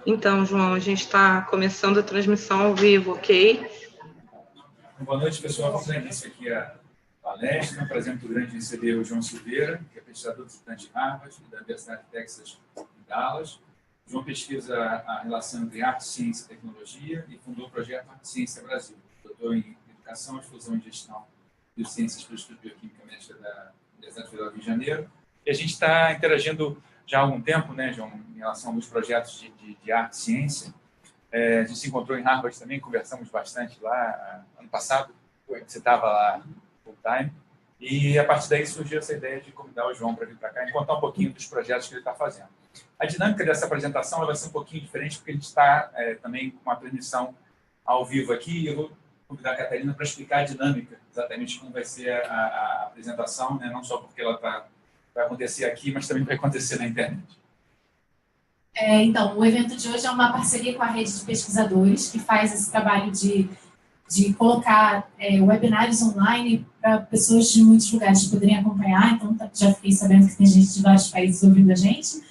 Então, João, a gente está começando a transmissão ao vivo, ok? Boa noite, pessoal. Vamos dar início aqui à palestra. É um prazer muito grande receber o João Silveira, que é pesquisador visitante de Harvard e da Universidade de Texas em Dallas. O João pesquisa a relação entre arte, ciência e tecnologia e fundou o projeto Arte Ciência Brasil, doutor em Educação, Exclusão e Gestão de Ciências pelo Instituto de Bioquímica Médica da Universidade Federal do Rio de Janeiro. E a gente está interagindo já há algum tempo, né, João, em relação aos projetos de arte e ciência. A gente se encontrou em Harvard também, conversamos bastante lá ano passado, você estava lá full time, e a partir daí surgiu essa ideia de convidar o João para vir para cá e contar um pouquinho dos projetos que ele está fazendo. A dinâmica dessa apresentação vai ser um pouquinho diferente, porque a gente está também com uma transmissão ao vivo aqui, e eu vou convidar a Catarina para explicar a dinâmica, exatamente como vai ser a apresentação, né? Não só porque ela vai acontecer aqui, mas também vai acontecer na internet. Então, o evento de hoje é uma parceria com a rede de pesquisadores que faz esse trabalho de colocar webinários online para pessoas de muitos lugares poderem acompanhar. Então, já fiquei sabendo que tem gente de vários países ouvindo a gente.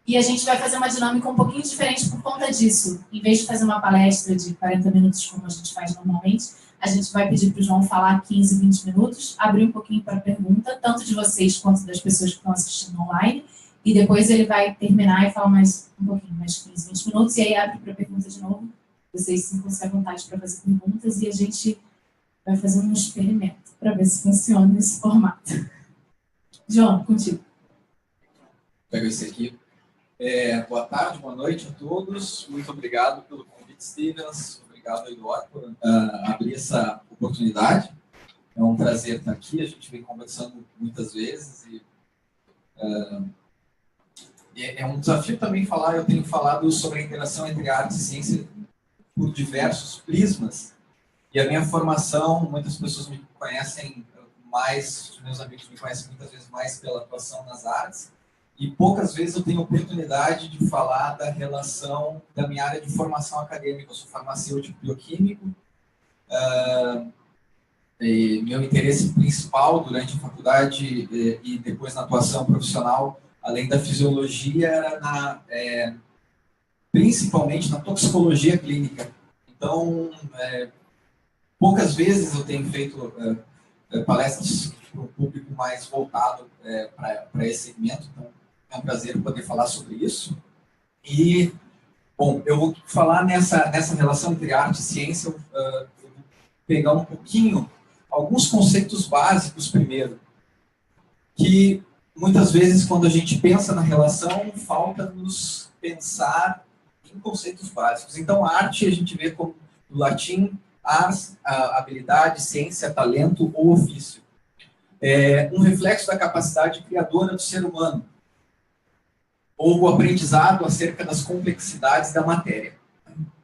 E a gente vai fazer uma dinâmica um pouquinho diferente por conta disso. Em vez de fazer uma palestra de 40 minutos, como a gente faz normalmente, a gente vai pedir para o João falar 15, 20 minutos, abrir um pouquinho para pergunta, tanto de vocês quanto das pessoas que estão assistindo online. E depois ele vai terminar e falar mais um pouquinho, mais 15, 20 minutos, e aí abre para pergunta de novo. Vocês sintam-se à vontade para fazer perguntas e a gente vai fazer um experimento para ver se funciona nesse formato. João, contigo. Pego esse aqui. Boa tarde, boa noite a todos. Muito obrigado pelo convite, Stevens. Obrigado, Eduardo, por abrir essa oportunidade. É um prazer estar aqui. A gente vem conversando muitas vezes e é um desafio também falar. Eu tenho falado sobre a interação entre arte e ciência por diversos prismas. E a minha formação, muitas pessoas me conhecem mais, meus amigos me conhecem muitas vezes mais pela atuação nas artes, e poucas vezes eu tenho oportunidade de falar da relação da minha área de formação acadêmica. Eu sou farmacêutico bioquímico, e meu interesse principal durante a faculdade e depois na atuação profissional, além da fisiologia, era principalmente na toxicologia clínica. Então, poucas vezes eu tenho feito palestras para um público mais voltado para esse segmento, então é um prazer poder falar sobre isso. E, bom, eu vou falar nessa relação entre arte e ciência, eu vou pegar um pouquinho, alguns conceitos básicos primeiro, que muitas vezes, quando a gente pensa na relação, falta-nos pensar em conceitos básicos. Então, a arte a gente vê como, do latim, ars, habilidade, ciência, talento ou ofício. Um reflexo da capacidade criadora do ser humano, ou o aprendizado acerca das complexidades da matéria.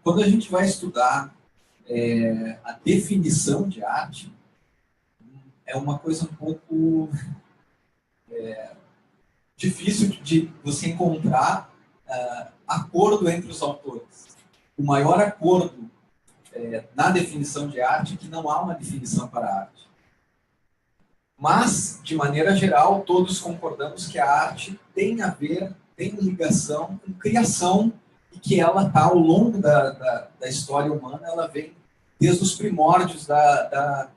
Quando a gente vai estudar a definição de arte, é uma coisa um pouco difícil de você encontrar acordo entre os autores. O maior acordo na definição de arte é que não há uma definição para a arte. Mas, de maneira geral, todos concordamos que a arte tem ligação com criação e que ela está ao longo da história humana, ela vem desde os primórdios da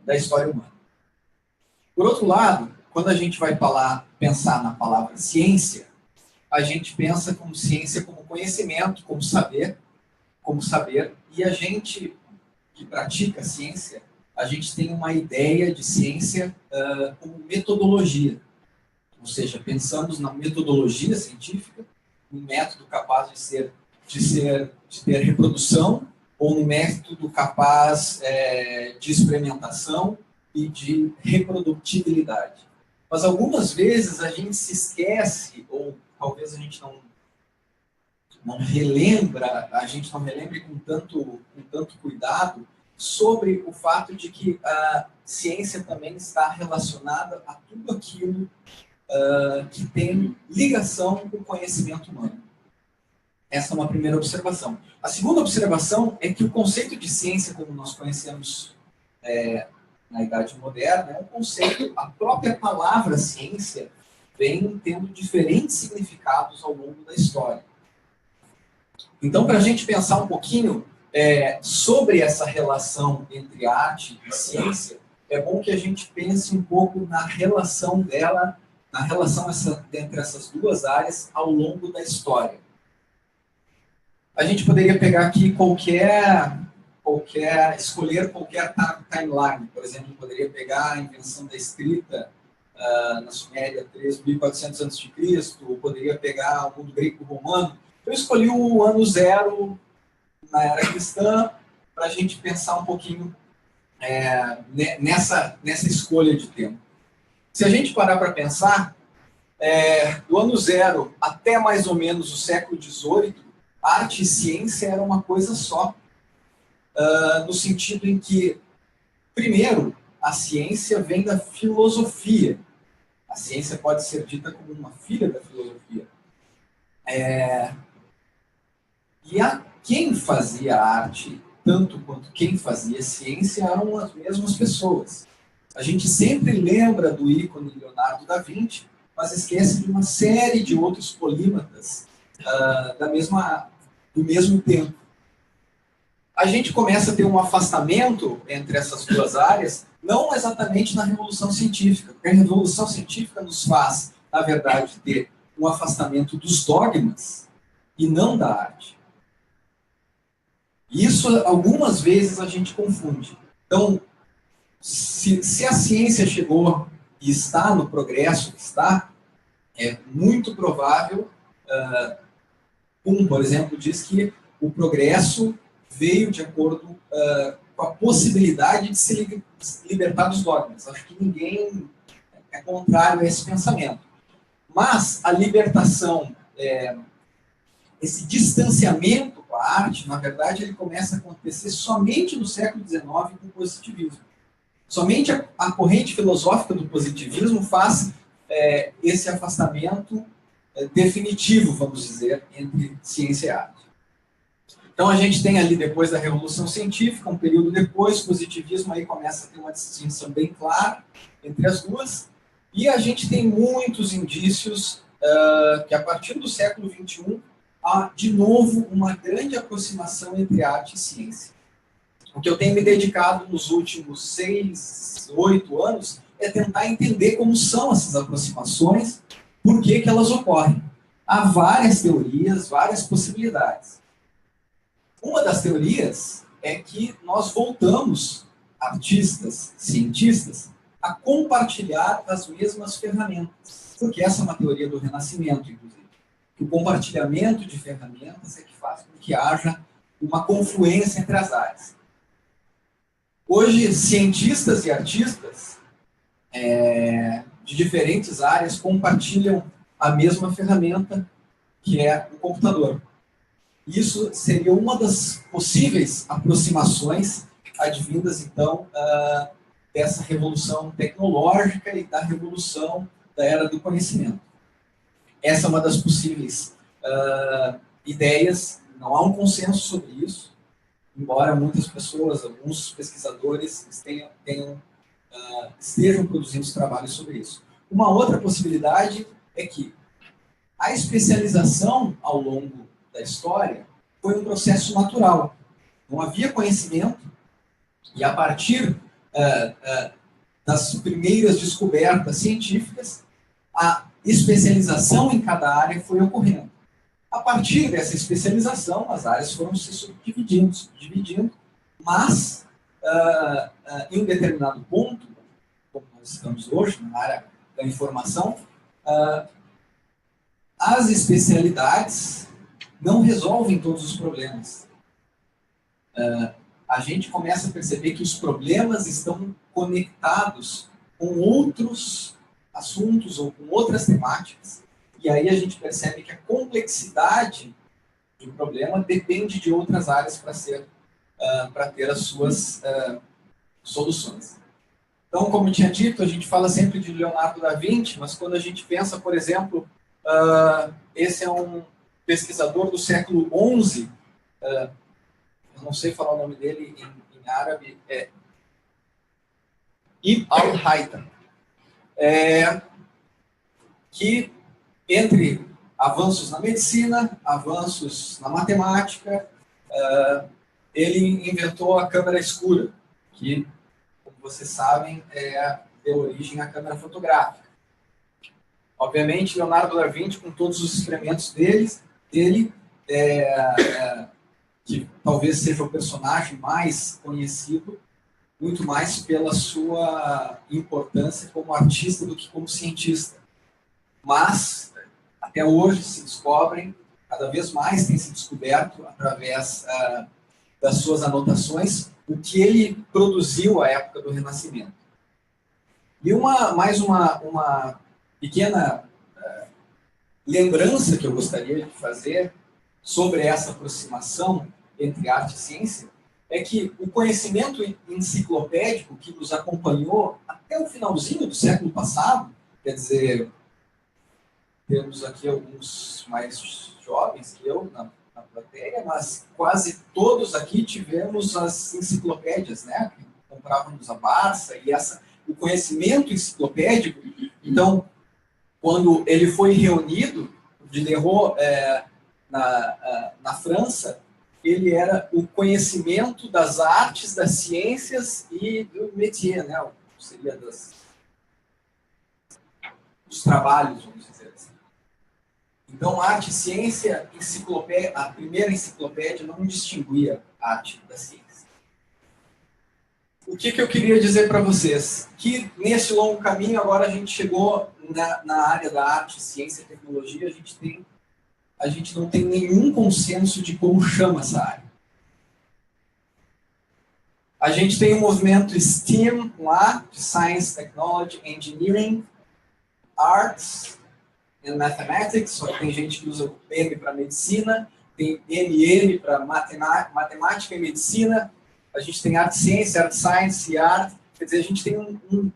história humana. Por outro lado, quando a gente vai pensar na palavra ciência, a gente pensa como ciência como conhecimento, como saber, e a gente que pratica ciência, a gente tem uma ideia de ciência como metodologia. Ou seja, pensamos na metodologia científica, um método capaz de ter reprodução, ou um método capaz de experimentação e de reprodutibilidade. Mas algumas vezes a gente se esquece, ou talvez a gente não relembre com tanto cuidado sobre o fato de que a ciência também está relacionada a tudo aquilo que tem ligação com o conhecimento humano. Essa é uma primeira observação. A segunda observação é que o conceito de ciência, como nós conhecemos na Idade Moderna, é um conceito, a própria palavra ciência vem tendo diferentes significados ao longo da história. Então, para a gente pensar um pouquinho sobre essa relação entre arte e ciência, é bom que a gente pense um pouco na relação dela, na relação entre essas duas áreas ao longo da história. A gente poderia pegar aqui escolher qualquer timeline. Por exemplo, poderia pegar a invenção da escrita na Suméria 3.400 a.C., ou poderia pegar o mundo greco-romano. Eu escolhi o ano zero na era cristã para a gente pensar um pouquinho nessa escolha de tempo. Se a gente parar para pensar, do ano zero até mais ou menos o século XVIII, arte e ciência era uma coisa só, no sentido em que, primeiro, a ciência vem da filosofia. A ciência pode ser dita como uma filha da filosofia. E quem fazia arte, tanto quanto quem fazia ciência, eram as mesmas pessoas. A gente sempre lembra do ícone Leonardo da Vinci, mas esquece de uma série de outros polímatas do mesmo tempo. A gente começa a ter um afastamento entre essas duas áreas, não exatamente na Revolução Científica, porque a Revolução Científica nos faz, na verdade, ter um afastamento dos dogmas e não da arte. Isso, algumas vezes, a gente confunde. Então, se a ciência chegou e está no progresso que está, é muito provável, por exemplo, diz que o progresso veio de acordo com a possibilidade de se libertar dos dogmas. Acho que ninguém é contrário a esse pensamento. Mas a libertação, esse distanciamento com a arte, na verdade, ele começa a acontecer somente no século XIX com o positivismo. Somente a corrente filosófica do positivismo faz esse afastamento definitivo, vamos dizer, entre ciência e arte. Então a gente tem ali, depois da Revolução Científica, um período depois, o positivismo aí começa a ter uma distinção bem clara entre as duas, e a gente tem muitos indícios que a partir do século XXI há, de novo, uma grande aproximação entre arte e ciência. O que eu tenho me dedicado nos últimos 6, 8 anos é tentar entender como são essas aproximações, por que elas ocorrem. Há várias teorias, várias possibilidades. Uma das teorias é que nós voltamos, artistas, cientistas, a compartilhar as mesmas ferramentas. Porque essa é uma teoria do Renascimento, inclusive. Que o compartilhamento de ferramentas é que faz com que haja uma confluência entre as áreas. Hoje, cientistas e artistas de diferentes áreas compartilham a mesma ferramenta, que é o computador. Isso seria uma das possíveis aproximações advindas, então, dessa revolução tecnológica e da revolução da era do conhecimento. Essa é uma das possíveis ideias. Não há um consenso sobre isso, embora muitas pessoas, alguns pesquisadores estejam produzindo trabalhos sobre isso. Uma outra possibilidade é que a especialização ao longo da história foi um processo natural. Não havia conhecimento e, a partir das primeiras descobertas científicas, a especialização em cada área foi ocorrendo. A partir dessa especialização, as áreas foram se subdividindo, mas, em um determinado ponto, como nós estamos hoje, na área da informação, as especialidades não resolvem todos os problemas. A gente começa a perceber que os problemas estão conectados com outros assuntos ou com outras temáticas, e aí a gente percebe que a complexidade do problema depende de outras áreas para ter as suas soluções. Então, como eu tinha dito, a gente fala sempre de Leonardo da Vinci, mas quando a gente pensa, por exemplo, esse é um pesquisador do século XI, eu não sei falar o nome dele em árabe, Ibn al-Haytham, que entre avanços na medicina, avanços na matemática. Ele inventou a câmera escura, que, como vocês sabem, deu origem à câmera fotográfica. Obviamente, Leonardo da Vinci, com todos os experimentos dele, que talvez seja o personagem mais conhecido, muito mais pela sua importância como artista do que como cientista. Mas, até hoje, se descobrem, cada vez mais tem se descoberto, através das suas anotações, o que ele produziu à época do Renascimento. E mais uma pequena lembrança que eu gostaria de fazer sobre essa aproximação entre arte e ciência é que o conhecimento enciclopédico que nos acompanhou até o finalzinho do século passado, quer dizer, temos aqui alguns mais jovens que eu na plateia, mas quase todos aqui tivemos as enciclopédias, né? Comprávamos a Barça e o conhecimento enciclopédico. Então, quando ele foi reunido, Diderot, na França, ele era o conhecimento das artes, das ciências e do métier, né? Seria dos trabalhos, vamos dizer assim. Então, arte e ciência, a primeira enciclopédia não distinguia a arte da ciência. O que eu queria dizer para vocês? Que nesse longo caminho, agora a gente chegou na área da arte, ciência e tecnologia, a gente não tem nenhum consenso de como chama essa área. A gente tem o movimento STEAM lá, de Science, Technology, Engineering, Arts and Mathematics, só que tem gente que usa o M para medicina, tem MM para matemática e medicina, a gente tem arte ciência, art science e arte, quer dizer, a gente tem um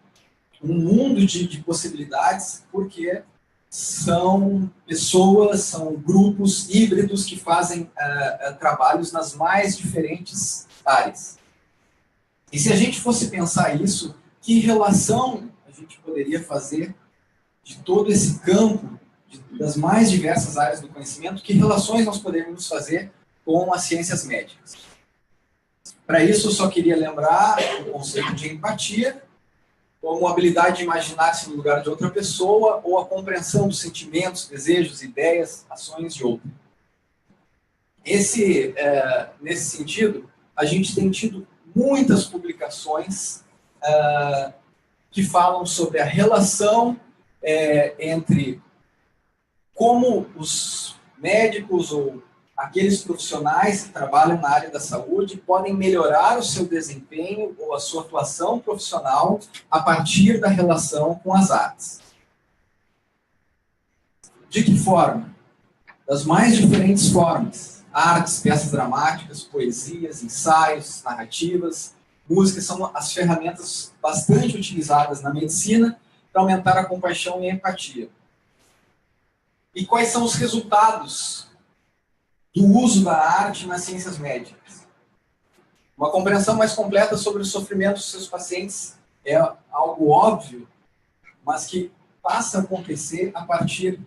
mundo de possibilidades, porque são pessoas, são grupos híbridos que fazem trabalhos nas mais diferentes áreas. E se a gente fosse pensar isso, que relação a gente poderia fazer de todo esse campo, das mais diversas áreas do conhecimento, que relações nós poderíamos fazer com as ciências médicas? Para isso, eu só queria lembrar o conceito de empatia, como a habilidade de imaginar-se no lugar de outra pessoa, ou a compreensão dos sentimentos, desejos, ideias, ações de outro. Nesse sentido, a gente tem tido muitas publicações que falam sobre a relação entre como os médicos ou aqueles profissionais que trabalham na área da saúde podem melhorar o seu desempenho ou a sua atuação profissional a partir da relação com as artes. De que forma? Das mais diferentes formas. Artes, peças dramáticas, poesias, ensaios, narrativas, música são as ferramentas bastante utilizadas na medicina para aumentar a compaixão e a empatia. E quais são os resultados do uso da arte nas ciências médicas? Uma compreensão mais completa sobre o sofrimento dos seus pacientes é algo óbvio, mas que passa a acontecer a partir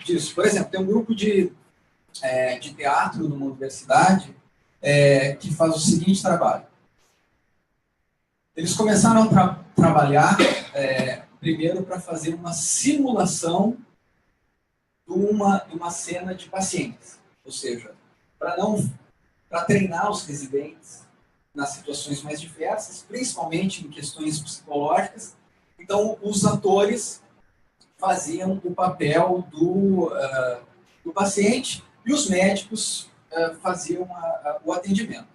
disso. Por exemplo, tem um grupo de teatro numa universidade que faz o seguinte trabalho. Eles começaram a trabalhar primeiro para fazer uma simulação de uma cena de pacientes. Ou seja, para treinar os residentes nas situações mais diversas, principalmente em questões psicológicas. Então, os atores faziam o papel do paciente e os médicos faziam o atendimento.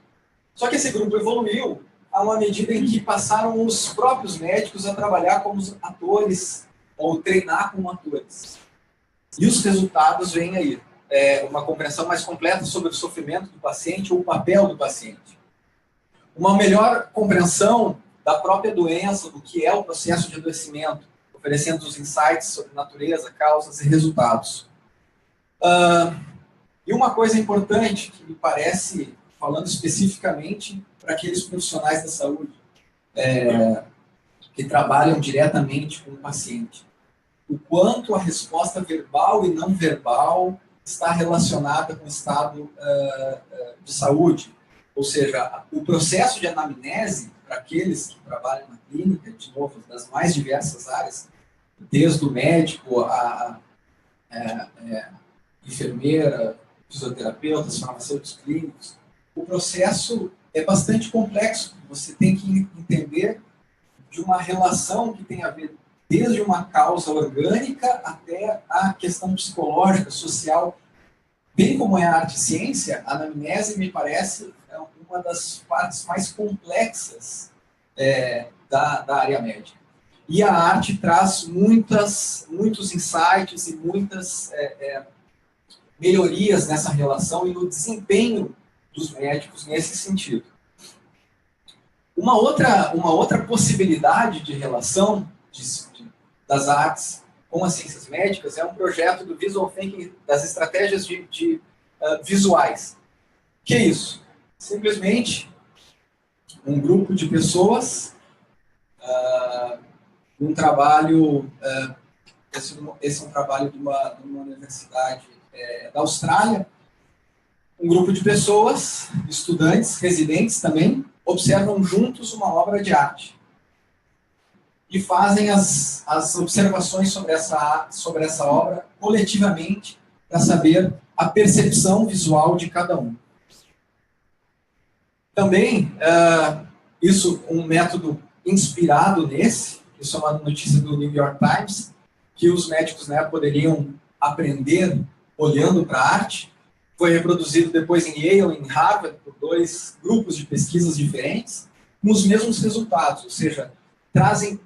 Só que esse grupo evoluiu a uma medida em que passaram os próprios médicos a trabalhar como atores ou treinar como atores. E os resultados vêm aí. Uma compreensão mais completa sobre o sofrimento do paciente ou o papel do paciente. Uma melhor compreensão da própria doença, do que é o processo de adoecimento, oferecendo os insights sobre natureza, causas e resultados. E uma coisa importante que me parece, falando especificamente para aqueles profissionais da saúde que trabalham diretamente com o paciente. o quanto a resposta verbal e não verbal está relacionada com o estado de saúde. Ou seja, o processo de anamnese, para aqueles que trabalham na clínica, de novo, das mais diversas áreas, desde o médico, a enfermeira, fisioterapeutas, farmacêuticos clínicos, o processo é bastante complexo. Você tem que entender de uma relação que tem a ver desde uma causa orgânica até a questão psicológica, social. Bem como é a arte e ciência, a anamnese me parece uma das partes mais complexas da área médica. E a arte traz muitos insights e muitas melhorias nessa relação e no desempenho dos médicos nesse sentido. Uma outra possibilidade de relação das artes com as ciências médicas é um projeto do Visual Thinking, das estratégias visuais. Que é isso? Simplesmente um grupo de pessoas, um trabalho, esse é um trabalho de uma universidade da Austrália, um grupo de pessoas, estudantes, residentes também, observam juntos uma obra de arte e fazem as observações sobre essa obra coletivamente para saber a percepção visual de cada um. Também, um método inspirado nesse, isso é uma notícia do New York Times, que os médicos, né, poderiam aprender olhando para a arte, foi reproduzido depois em Yale e em Harvard por 2 grupos de pesquisas diferentes, com os mesmos resultados, ou seja, trazem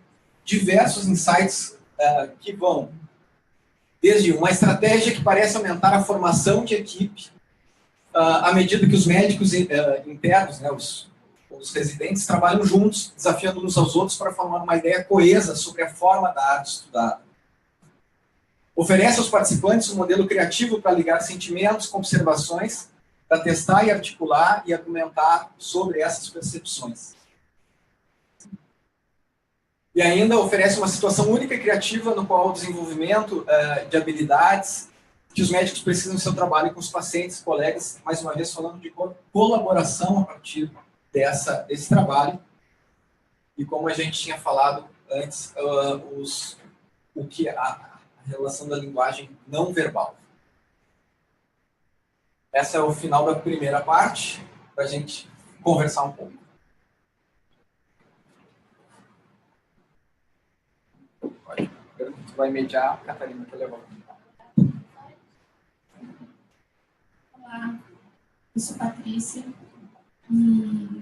diversos insights que vão desde uma estratégia que parece aumentar a formação de equipe, à medida que os médicos internos, né, os residentes, trabalham juntos, desafiando uns aos outros para formar uma ideia coesa sobre a forma da arte estudada. Oferece aos participantes um modelo criativo para ligar sentimentos com observações, para testar e articular e argumentar sobre essas percepções. E ainda oferece uma situação única e criativa no qual o desenvolvimento de habilidades que os médicos precisam no seu trabalho com os pacientes, colegas, mais uma vez falando de colaboração a partir desse trabalho. E como a gente tinha falado antes, a relação da linguagem não verbal. Essa é o final da primeira parte, para a gente conversar um pouco. Tu vai mediar, Catarina, que legal. Olá, eu sou Patrícia e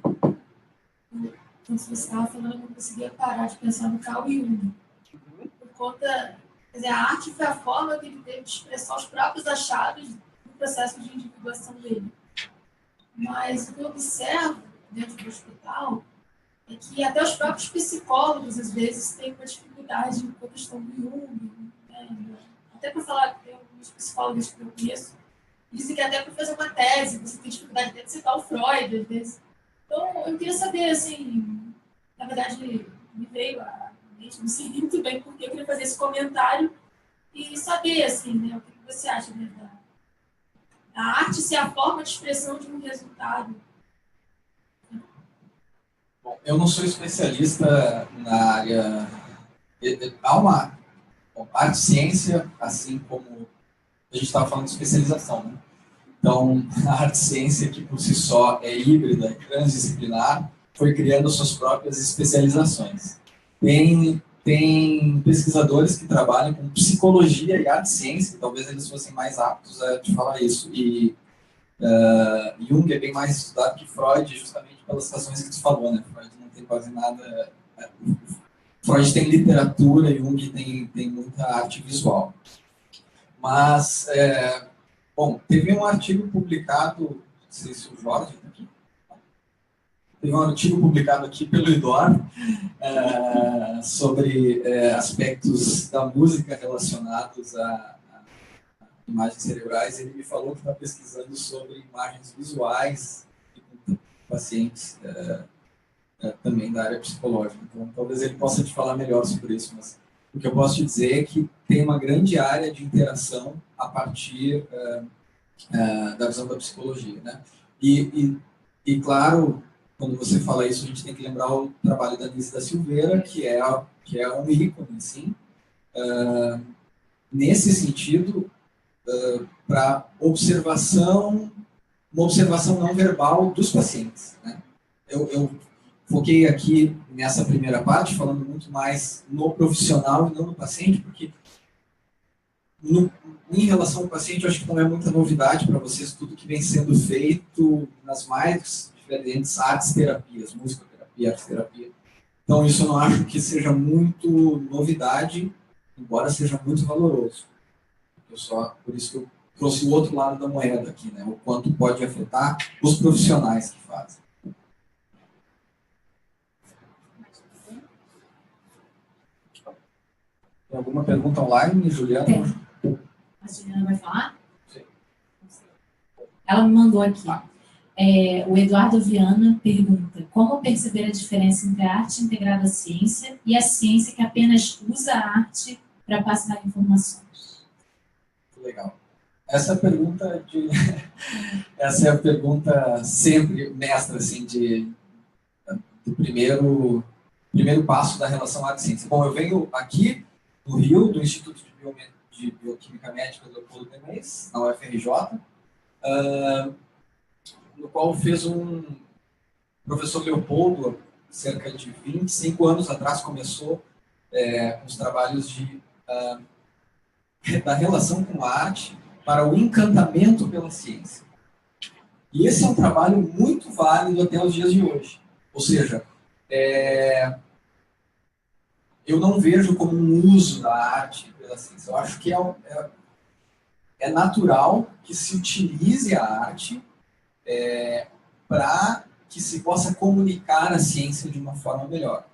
quando você estava falando, eu não conseguia parar de pensar no Carl Jung. Por conta, quer dizer, a arte foi a forma que ele teve de expressar os próprios achados no processo de individuação dele. Mas o que eu observo dentro do hospital é que até os próprios psicólogos, às vezes, têm uma dificuldade com a questão do Jung. Né? Até para falar, tem alguns psicólogos que eu conheço, dizem que até para fazer uma tese, você tem dificuldade de citar o Freud, às vezes. Então, eu queria saber, assim, na verdade, me veio a mente, não sei muito bem porque eu queria fazer esse comentário e saber, assim, né, o que você acha, né, da arte ser a forma de expressão de um resultado. Bom, eu não sou especialista na área. Arte e ciência, assim como a gente estava falando de especialização, né? Então, a arte e ciência, que por si só é híbrida, transdisciplinar, foi criando suas próprias especializações. Tem pesquisadores que trabalham com psicologia e arte e ciência, que talvez eles fossem mais aptos a te falar isso. E Jung é bem mais estudado que Freud, justamente pelas razões que tu falou, né? Freud não tem quase nada. Freud tem literatura, Jung tem muita arte visual. Mas, bom, teve um artigo publicado, não sei se o Jorge está aqui. Teve um artigo publicado aqui pelo IDOR sobre aspectos da música relacionados a imagens cerebrais. Ele me falou que está pesquisando sobre imagens visuais de pacientes também da área psicológica. Então, talvez ele possa te falar melhor sobre isso, mas o que eu posso te dizer é que tem uma grande área de interação a partir da visão da psicologia, né? E claro, quando você fala isso, a gente tem que lembrar o trabalho da Nise da Silveira, que é um ícone, sim, nesse sentido, para uma observação não verbal dos pacientes, né? Eu foquei aqui nessa primeira parte, falando muito mais no profissional e não no paciente, porque em relação ao paciente, eu acho que não é muita novidade para vocês tudo que vem sendo feito nas mais diferentes artes terapias, musicoterapia, arte terapia. Então, isso eu não acho que seja muito novidade, embora seja muito valoroso. Por isso que eu trouxe o outro lado da moeda aqui, né? O quanto pode afetar os profissionais que fazem. Tem alguma pergunta online, Juliana? Tem. A Juliana vai falar? Sim. Ela me mandou aqui. O Eduardo Viana pergunta: como perceber a diferença entre a arte integrada à ciência e a ciência que apenas usa a arte para passar informações? Legal. Essa é a pergunta sempre mestra, assim, do primeiro passo da relação arte-ciência. Bom, eu venho aqui no Rio, do Instituto de Bioquímica Médica do Leopoldo Menezes, na UFRJ, no qual fez um professor Leopoldo, cerca de 25 anos atrás, começou os trabalhos da relação com a arte para o encantamento pela ciência. E esse é um trabalho muito válido até os dias de hoje. Ou seja, eu não vejo como um uso da arte pela ciência. Eu acho que é natural que se utilize a arte para que se possa comunicar a ciência de uma forma melhor.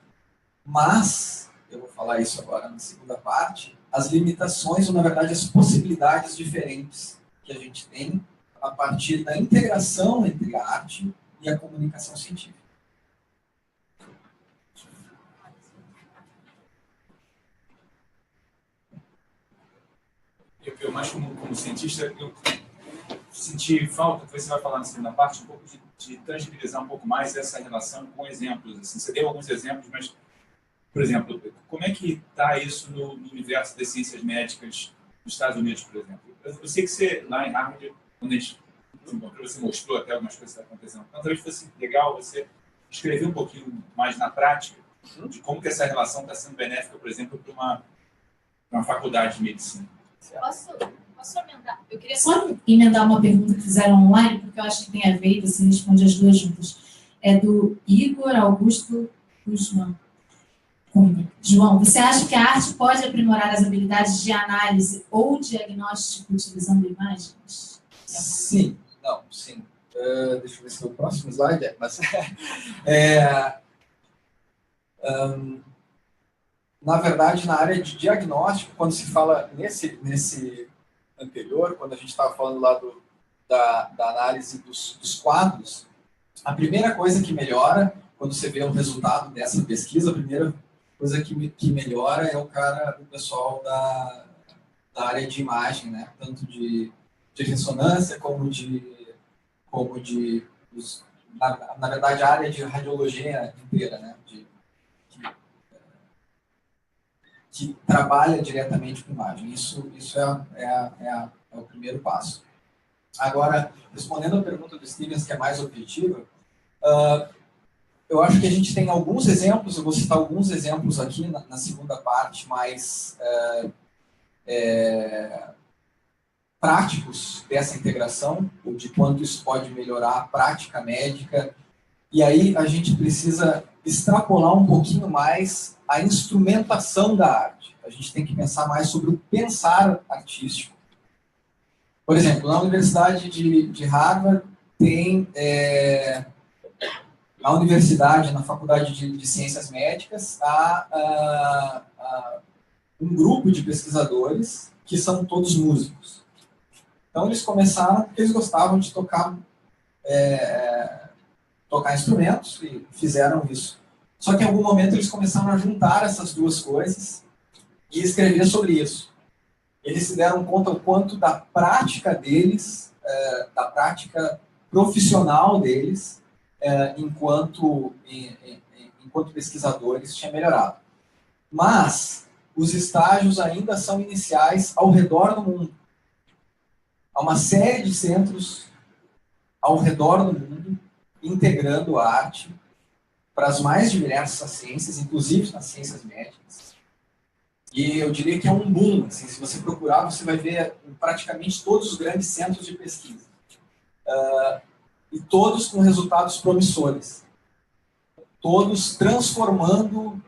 Mas, eu vou falar isso agora na segunda parte, as limitações, ou na verdade as possibilidades diferentes que a gente tem a partir da integração entre a arte e a comunicação científica. Eu mais como cientista, eu senti falta, que você vai falar na segunda parte, um pouco de tangibilizar um pouco mais essa relação com exemplos. Assim, você deu alguns exemplos, mas, por exemplo, como é que está isso no universo das ciências médicas nos Estados Unidos, por exemplo? Eu sei que você, lá em Harvard, quando a gente se encontrou, você mostrou até algumas coisas que estão acontecendo. Então, talvez fosse legal você escrever um pouquinho mais na prática de como que essa relação está sendo benéfica, por exemplo, para uma faculdade de medicina. Posso emendar? Eu queria só emendar uma pergunta que fizeram online, porque eu acho que tem a ver, e você responde as duas juntas. É do Igor Augusto Guzmán. João, você acha que a arte pode aprimorar as habilidades de análise ou diagnóstico utilizando imagens? Sim. Não, sim. Deixa eu ver se é o próximo slide. Mas, na verdade, na área de diagnóstico, quando se fala nesse anterior, quando a gente estava falando lá da análise dos quadros, a primeira coisa que melhora, quando você vê o resultado dessa pesquisa, a primeira coisa que melhora é o pessoal da área de imagem, né? Tanto de ressonância como na verdade, a área de radiologia inteira, né? Que trabalha diretamente com imagem. Isso é o primeiro passo. Agora, respondendo a pergunta do Stevens, que é mais objetiva, eu acho que a gente tem alguns exemplos, eu vou citar alguns exemplos aqui na segunda parte, mais práticos dessa integração, ou de quanto isso pode melhorar a prática médica. E aí a gente precisa extrapolar um pouquinho mais a instrumentação da arte. A gente tem que pensar mais sobre o pensar artístico. Por exemplo, na Universidade de Harvard tem na universidade, na Faculdade de Ciências Médicas, há um grupo de pesquisadores que são todos músicos. Então eles começaram porque eles gostavam de tocar instrumentos e fizeram isso. Só que em algum momento eles começaram a juntar essas duas coisas e escrever sobre isso. eles se deram conta o quanto da prática deles, da prática profissional deles, enquanto pesquisadores, tinha melhorado. Mas os estágios ainda são iniciais ao redor do mundo. Há uma série de centros ao redor do mundo integrando a arte para as mais diversas ciências, inclusive nas ciências médicas. E eu diria que é um boom. Assim, se você procurar, você vai ver praticamente todos os grandes centros de pesquisa. E todos com resultados promissores. Todos transformando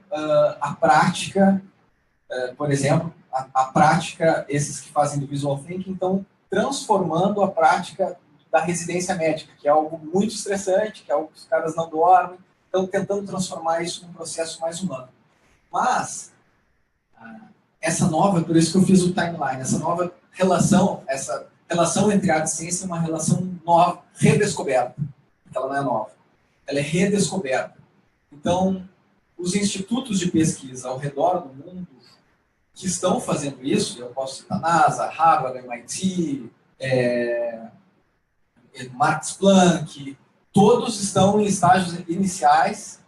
a prática, por exemplo, a prática, esses que fazem do visual thinking, então transformando a prática da residência médica, que é algo muito estressante, que é algo que os caras não dormem, estão tentando transformar isso num processo mais humano. Mas essa nova, por isso que eu fiz o timeline, essa relação entre arte e ciência é uma relação nova, redescoberta. Ela não é nova, ela é redescoberta. Então, os institutos de pesquisa ao redor do mundo que estão fazendo isso, eu posso citar NASA, Harvard, MIT, Max Planck, todos estão em estágios iniciais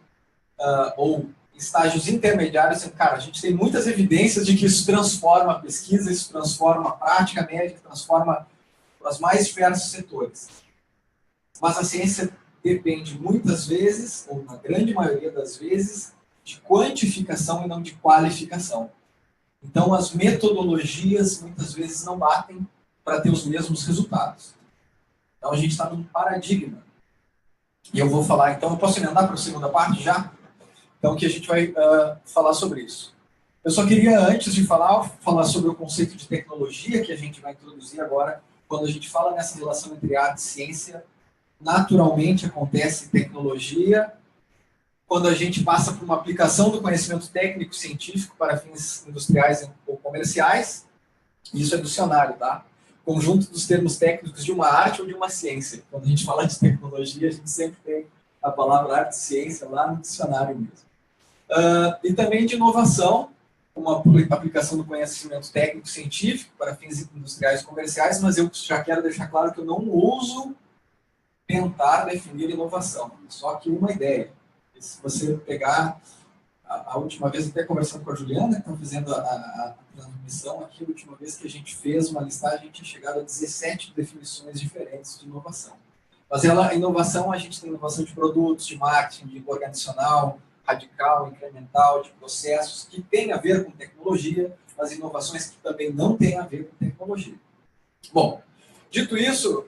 ou estágios intermediários. Cara, a gente tem muitas evidências de que isso transforma a pesquisa, isso transforma a prática médica, transforma os mais diversos setores. Mas a ciência depende muitas vezes, ou na grande maioria das vezes, de quantificação e não de qualificação. Então, as metodologias muitas vezes não batem para ter os mesmos resultados. Então, a gente está num paradigma. E eu vou falar, então, eu posso emendar para a segunda parte já? Então, que a gente vai falar sobre isso. Eu só queria, antes de falar sobre o conceito de tecnologia que a gente vai introduzir agora. Quando a gente fala nessa relação entre arte e ciência, naturalmente acontece tecnologia. Quando a gente passa por uma aplicação do conhecimento técnico científico para fins industriais ou comerciais, isso é dicionário, tá? Conjunto dos termos técnicos de uma arte ou de uma ciência. Quando a gente fala de tecnologia, a gente sempre tem a palavra arte e ciência lá no dicionário mesmo. E também de inovação, uma aplicação do conhecimento técnico científico para fins industriais e comerciais, mas eu já quero deixar claro que eu não ouso tentar definir inovação, só que uma ideia. Se você pegar, a última vez, até conversando com a Juliana, que está fazendo a transmissão aqui, a última vez que a gente fez uma listagem, a gente tinha chegado a 17 definições diferentes de inovação. Mas a inovação, a gente tem inovação de produtos, de marketing, de organizacional, radical, incremental, de processos, que tem a ver com tecnologia, mas inovações que também não têm a ver com tecnologia. Bom, dito isso,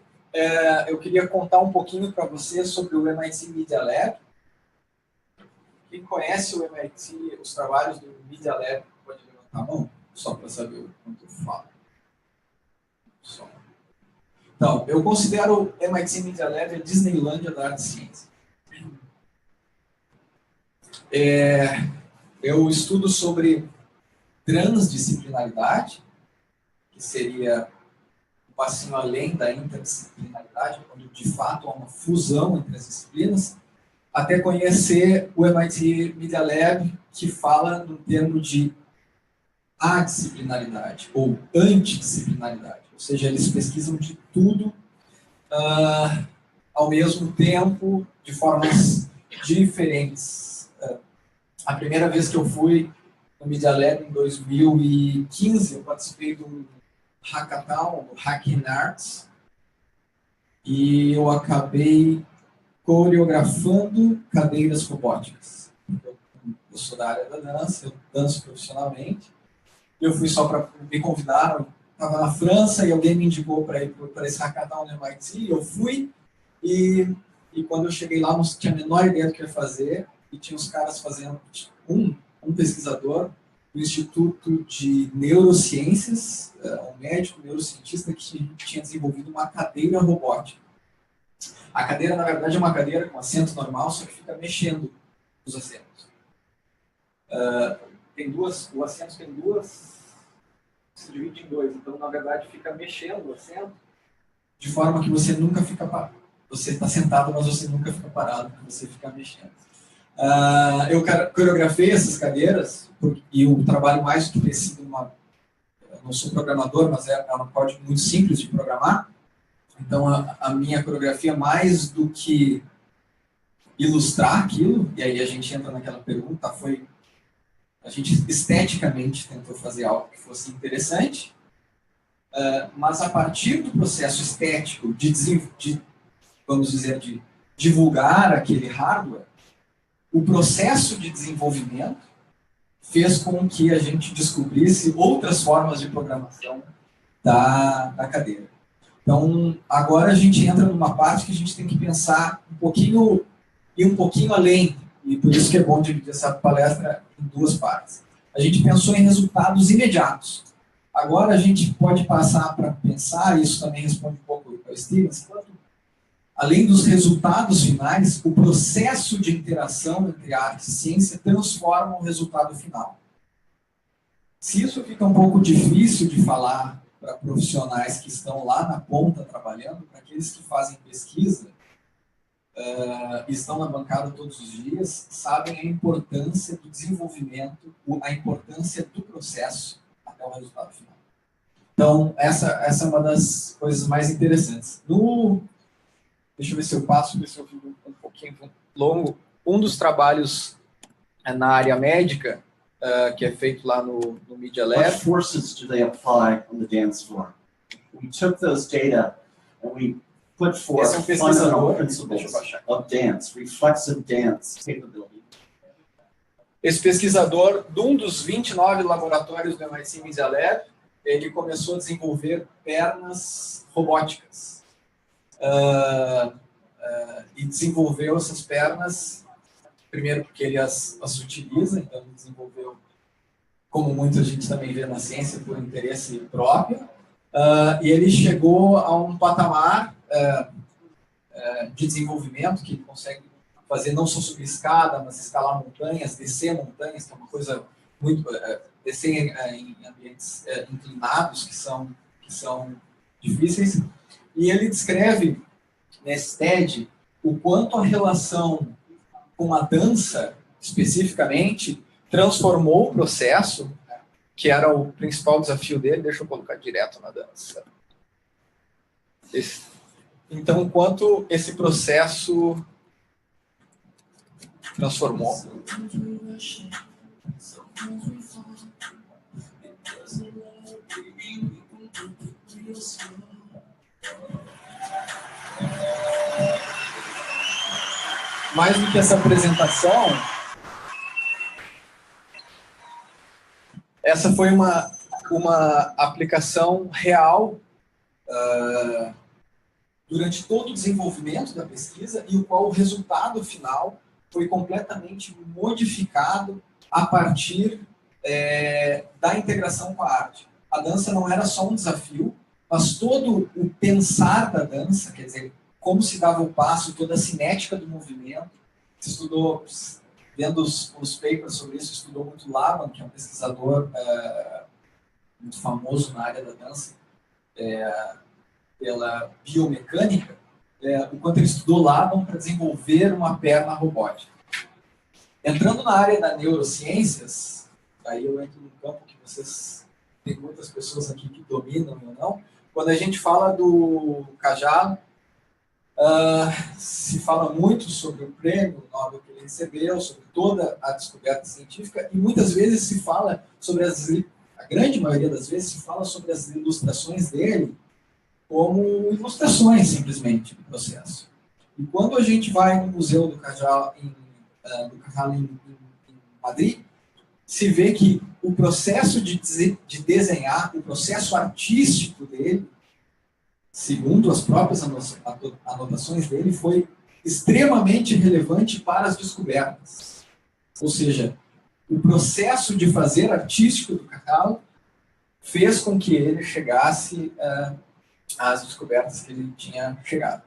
eu queria contar um pouquinho para você sobre o MIT Media Lab. Quem conhece o MIT, os trabalhos do Media Lab, pode levantar a mão, só para saber o quanto eu falo. Então, eu considero o MIT Media Lab a Disneylândia da arte e ciência. Eu estudo sobre transdisciplinaridade, que seria um passinho além da interdisciplinaridade, quando de fato há uma fusão entre as disciplinas, até conhecer o MIT Media Lab, que fala no termo de adisciplinaridade ou antidisciplinaridade, ou seja, eles pesquisam de tudo ao mesmo tempo, de formas diferentes. A primeira vez que eu fui no Media Lab, em 2015, eu participei do Hackathon, do Hacking Arts, e eu acabei coreografando cadeiras robóticas. Eu sou da área da dança, eu danço profissionalmente. Eu fui só para me convidaram, estava na França e alguém me indicou para ir para esse hackathon no MIT. Eu fui e quando eu cheguei lá, não tinha a menor ideia do que ia fazer. E tinha os caras fazendo, um pesquisador do Instituto de Neurociências, um médico neurocientista que tinha desenvolvido uma cadeira robótica. A cadeira, na verdade, é uma cadeira com assento normal, só que fica mexendo os assentos. O assento tem duas, se divide em dois, então, na verdade, fica mexendo o assento, de forma que você nunca fica parado. Você está sentado, mas você nunca fica parado, porque você fica mexendo. Eu coreografei essas cadeiras, e o trabalho mais do que ter sido não sou programador, mas é um código muito simples de programar. Então, a minha coreografia, mais do que ilustrar aquilo, e aí a gente entra naquela pergunta, foi... A gente esteticamente tentou fazer algo que fosse interessante, mas a partir do processo estético vamos dizer, de divulgar aquele hardware, o processo de desenvolvimento fez com que a gente descobrisse outras formas de programação da cadeira. Então, agora a gente entra numa parte que a gente tem que pensar um pouquinho além, e por isso que é bom dividir essa palestra em duas partes. A gente pensou em resultados imediatos. Agora a gente pode passar para pensar, e isso também responde um pouco para o Stevens, além dos resultados finais, o processo de interação entre arte e ciência transforma o resultado final. Se isso fica um pouco difícil de falar para profissionais que estão lá na ponta trabalhando, para aqueles que fazem pesquisa, estão na bancada todos os dias, sabem a importância do desenvolvimento, a importância do processo até o resultado final. Então, essa é uma das coisas mais interessantes. Deixa eu ver se eu passo, ver se eu fico um pouquinho longo. Um dos trabalhos na área médica, que é feito lá no Media Lab. What forces do they apply on the dance floor? We took those data and we put forth fundamental principles of dance, reflexive dance capability. Esse pesquisador, de um dos 29 laboratórios do MIT Media Lab, ele começou a desenvolver pernas robóticas. E desenvolveu essas pernas, primeiro porque ele as utiliza, então ele desenvolveu, como muita gente também vê na ciência, por interesse próprio, e ele chegou a um patamar de desenvolvimento que ele consegue fazer não só subir escada, mas escalar montanhas, descer montanhas, que é uma coisa muito... descer em ambientes inclinados, que são difíceis. E ele descreve, nesse TED, o quanto a relação com a dança, especificamente, transformou o processo, que era o principal desafio dele. Deixa eu colocar direto na dança. Então, quanto esse processo transformou. Mais do que essa apresentação, essa foi uma aplicação real durante todo o desenvolvimento da pesquisa, e o qual o resultado final foi completamente modificado a partir da integração com a arte. A dança não era só um desafio, mas todo o pensar da dança, quer dizer, como se dava o passo, toda a cinética do movimento. Se estudou, vendo os papers sobre isso, estudou muito Laban, que é um pesquisador muito famoso na área da dança, pela biomecânica, o quanto ele estudou Laban para desenvolver uma perna robótica. Entrando na área da neurociências, aí eu entro num campo que vocês, tem muitas pessoas aqui que dominam ou não, quando a gente fala do cajado, se fala muito sobre o prêmio Nobel que ele recebeu, sobre toda a descoberta científica, e muitas vezes se fala sobre a grande maioria das vezes se fala sobre as ilustrações dele como ilustrações, simplesmente, do processo. E quando a gente vai no Museu do Cajal em Madrid, se vê que o processo de desenhar, o processo artístico dele, segundo as próprias anotações dele, foi extremamente relevante para as descobertas. Ou seja, o processo de fazer artístico do Cajal fez com que ele chegasse às descobertas que ele tinha chegado.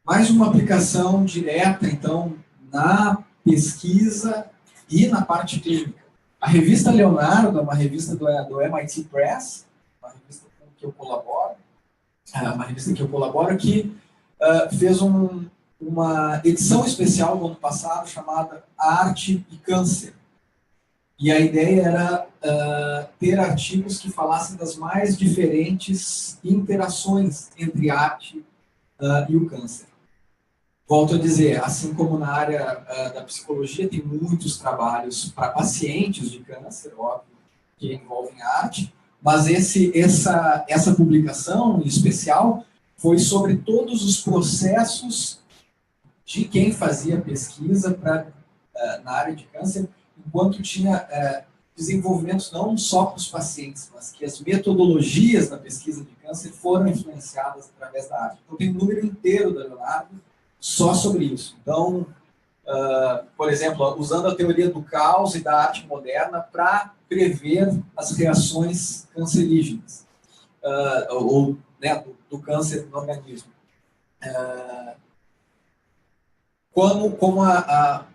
Mais uma aplicação direta, então, na pesquisa e na parte clínica. A revista Leonardo é uma revista do MIT Press, uma revista que eu colaboro, que fez uma edição especial no ano passado chamada Arte e Câncer. E a ideia era ter artigos que falassem das mais diferentes interações entre arte e o câncer. Volto a dizer, assim como na área da psicologia, tem muitos trabalhos para pacientes de câncer, óbvio, que envolvem arte, mas essa publicação em especial foi sobre todos os processos de quem fazia pesquisa na área de câncer, enquanto tinha desenvolvimentos não só para os pacientes, mas que as metodologias da pesquisa de câncer foram influenciadas através da arte. Então, tem um número inteiro da Leonardo só sobre isso. Então, por exemplo, usando a teoria do caos e da arte moderna para prever as reações cancerígenas, ou né, do câncer no organismo. Como a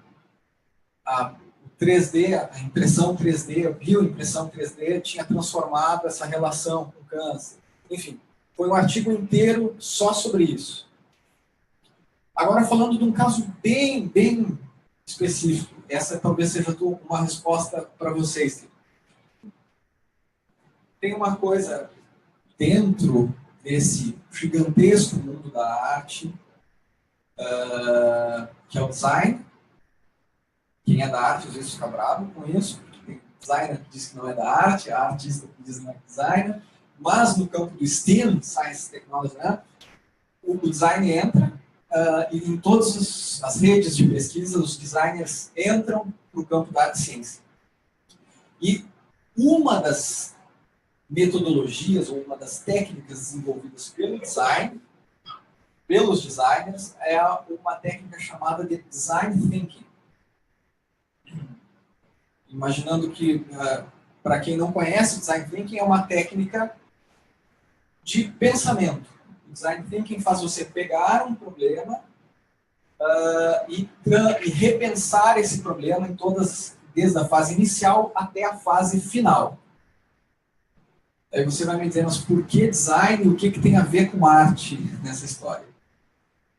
3D, a impressão 3D, a bioimpressão 3D tinha transformado essa relação com o câncer. Enfim, foi um artigo inteiro só sobre isso. Agora, falando de um caso bem específico, essa talvez seja uma resposta para vocês. Tem uma coisa dentro desse gigantesco mundo da arte, que é o design. Quem é da arte às vezes fica bravo com isso, porque tem designer que diz que não é da arte, a artista que diz que não é designer, mas no campo do STEM, Science Technology, né, o design entra, e em todas as redes de pesquisa, os designers entram para o campo da arte e ciência. E uma das metodologias, ou uma das técnicas desenvolvidas pelos designers, é uma técnica chamada de Design Thinking. Imaginando que, para quem não conhece, Design Thinking é uma técnica de pensamento. O Design Thinking faz você pegar um problema e repensar esse problema em desde a fase inicial até a fase final. Aí você vai me dizer, mas por que design e o que tem a ver com arte nessa história?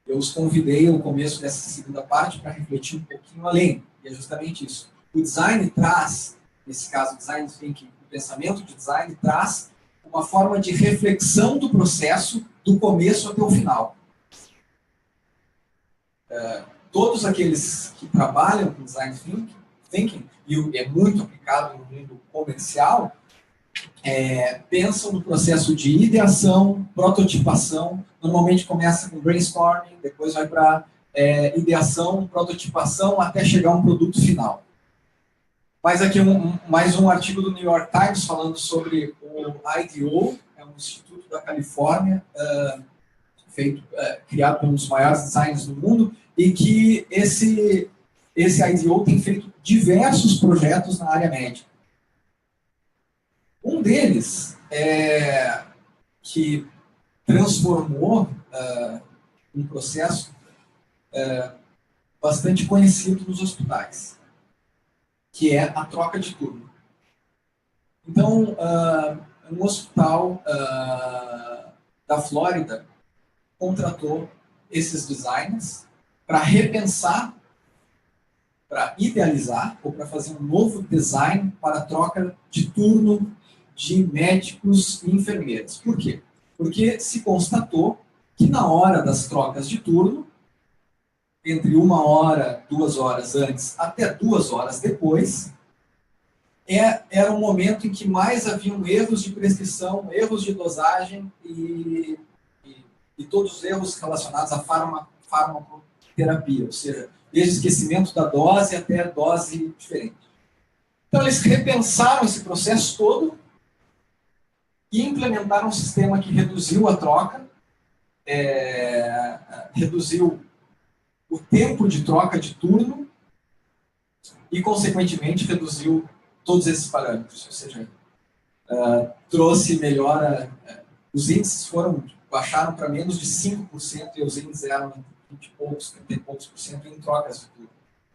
Eu os convidei no começo dessa segunda parte para refletir um pouquinho além, e é justamente isso. O design traz, nesse caso, o design thinking, o pensamento de design traz uma forma de reflexão do processo do começo até o final. Todos aqueles que trabalham com design thinking, e é muito aplicado no mundo comercial, pensam no processo de ideação, prototipação. Normalmente começa com brainstorming, depois vai para ideação, prototipação, até chegar a um produto final. Mas aqui mais um artigo do New York Times falando sobre o IDEO, é um instituto da Califórnia, criado por um dos maiores designers do mundo, e que esse IDEO tem feito diversos projetos na área médica. Um deles que transformou um processo bastante conhecido nos hospitais, que é a troca de turno. Então, um hospital da Flórida contratou esses designers para repensar, para idealizar ou para fazer um novo design para a troca de turno de médicos e enfermeiras. Por quê? Porque se constatou que na hora das trocas de turno, entre 1 hora, 2 horas antes, até 2 horas depois, era um momento em que mais haviam erros de prescrição, erros de dosagem e todos os erros relacionados à farmacoterapia, ou seja, desde esquecimento da dose até dose diferente. Então, eles repensaram esse processo todo e implementaram um sistema que reduziu a troca, reduziu o tempo de troca de turno e, consequentemente, reduziu todos esses parâmetros. Ou seja, trouxe melhora, os índices baixaram para menos de 5% e os índices eram 20 e poucos, 30 e poucos por cento em trocas de turno.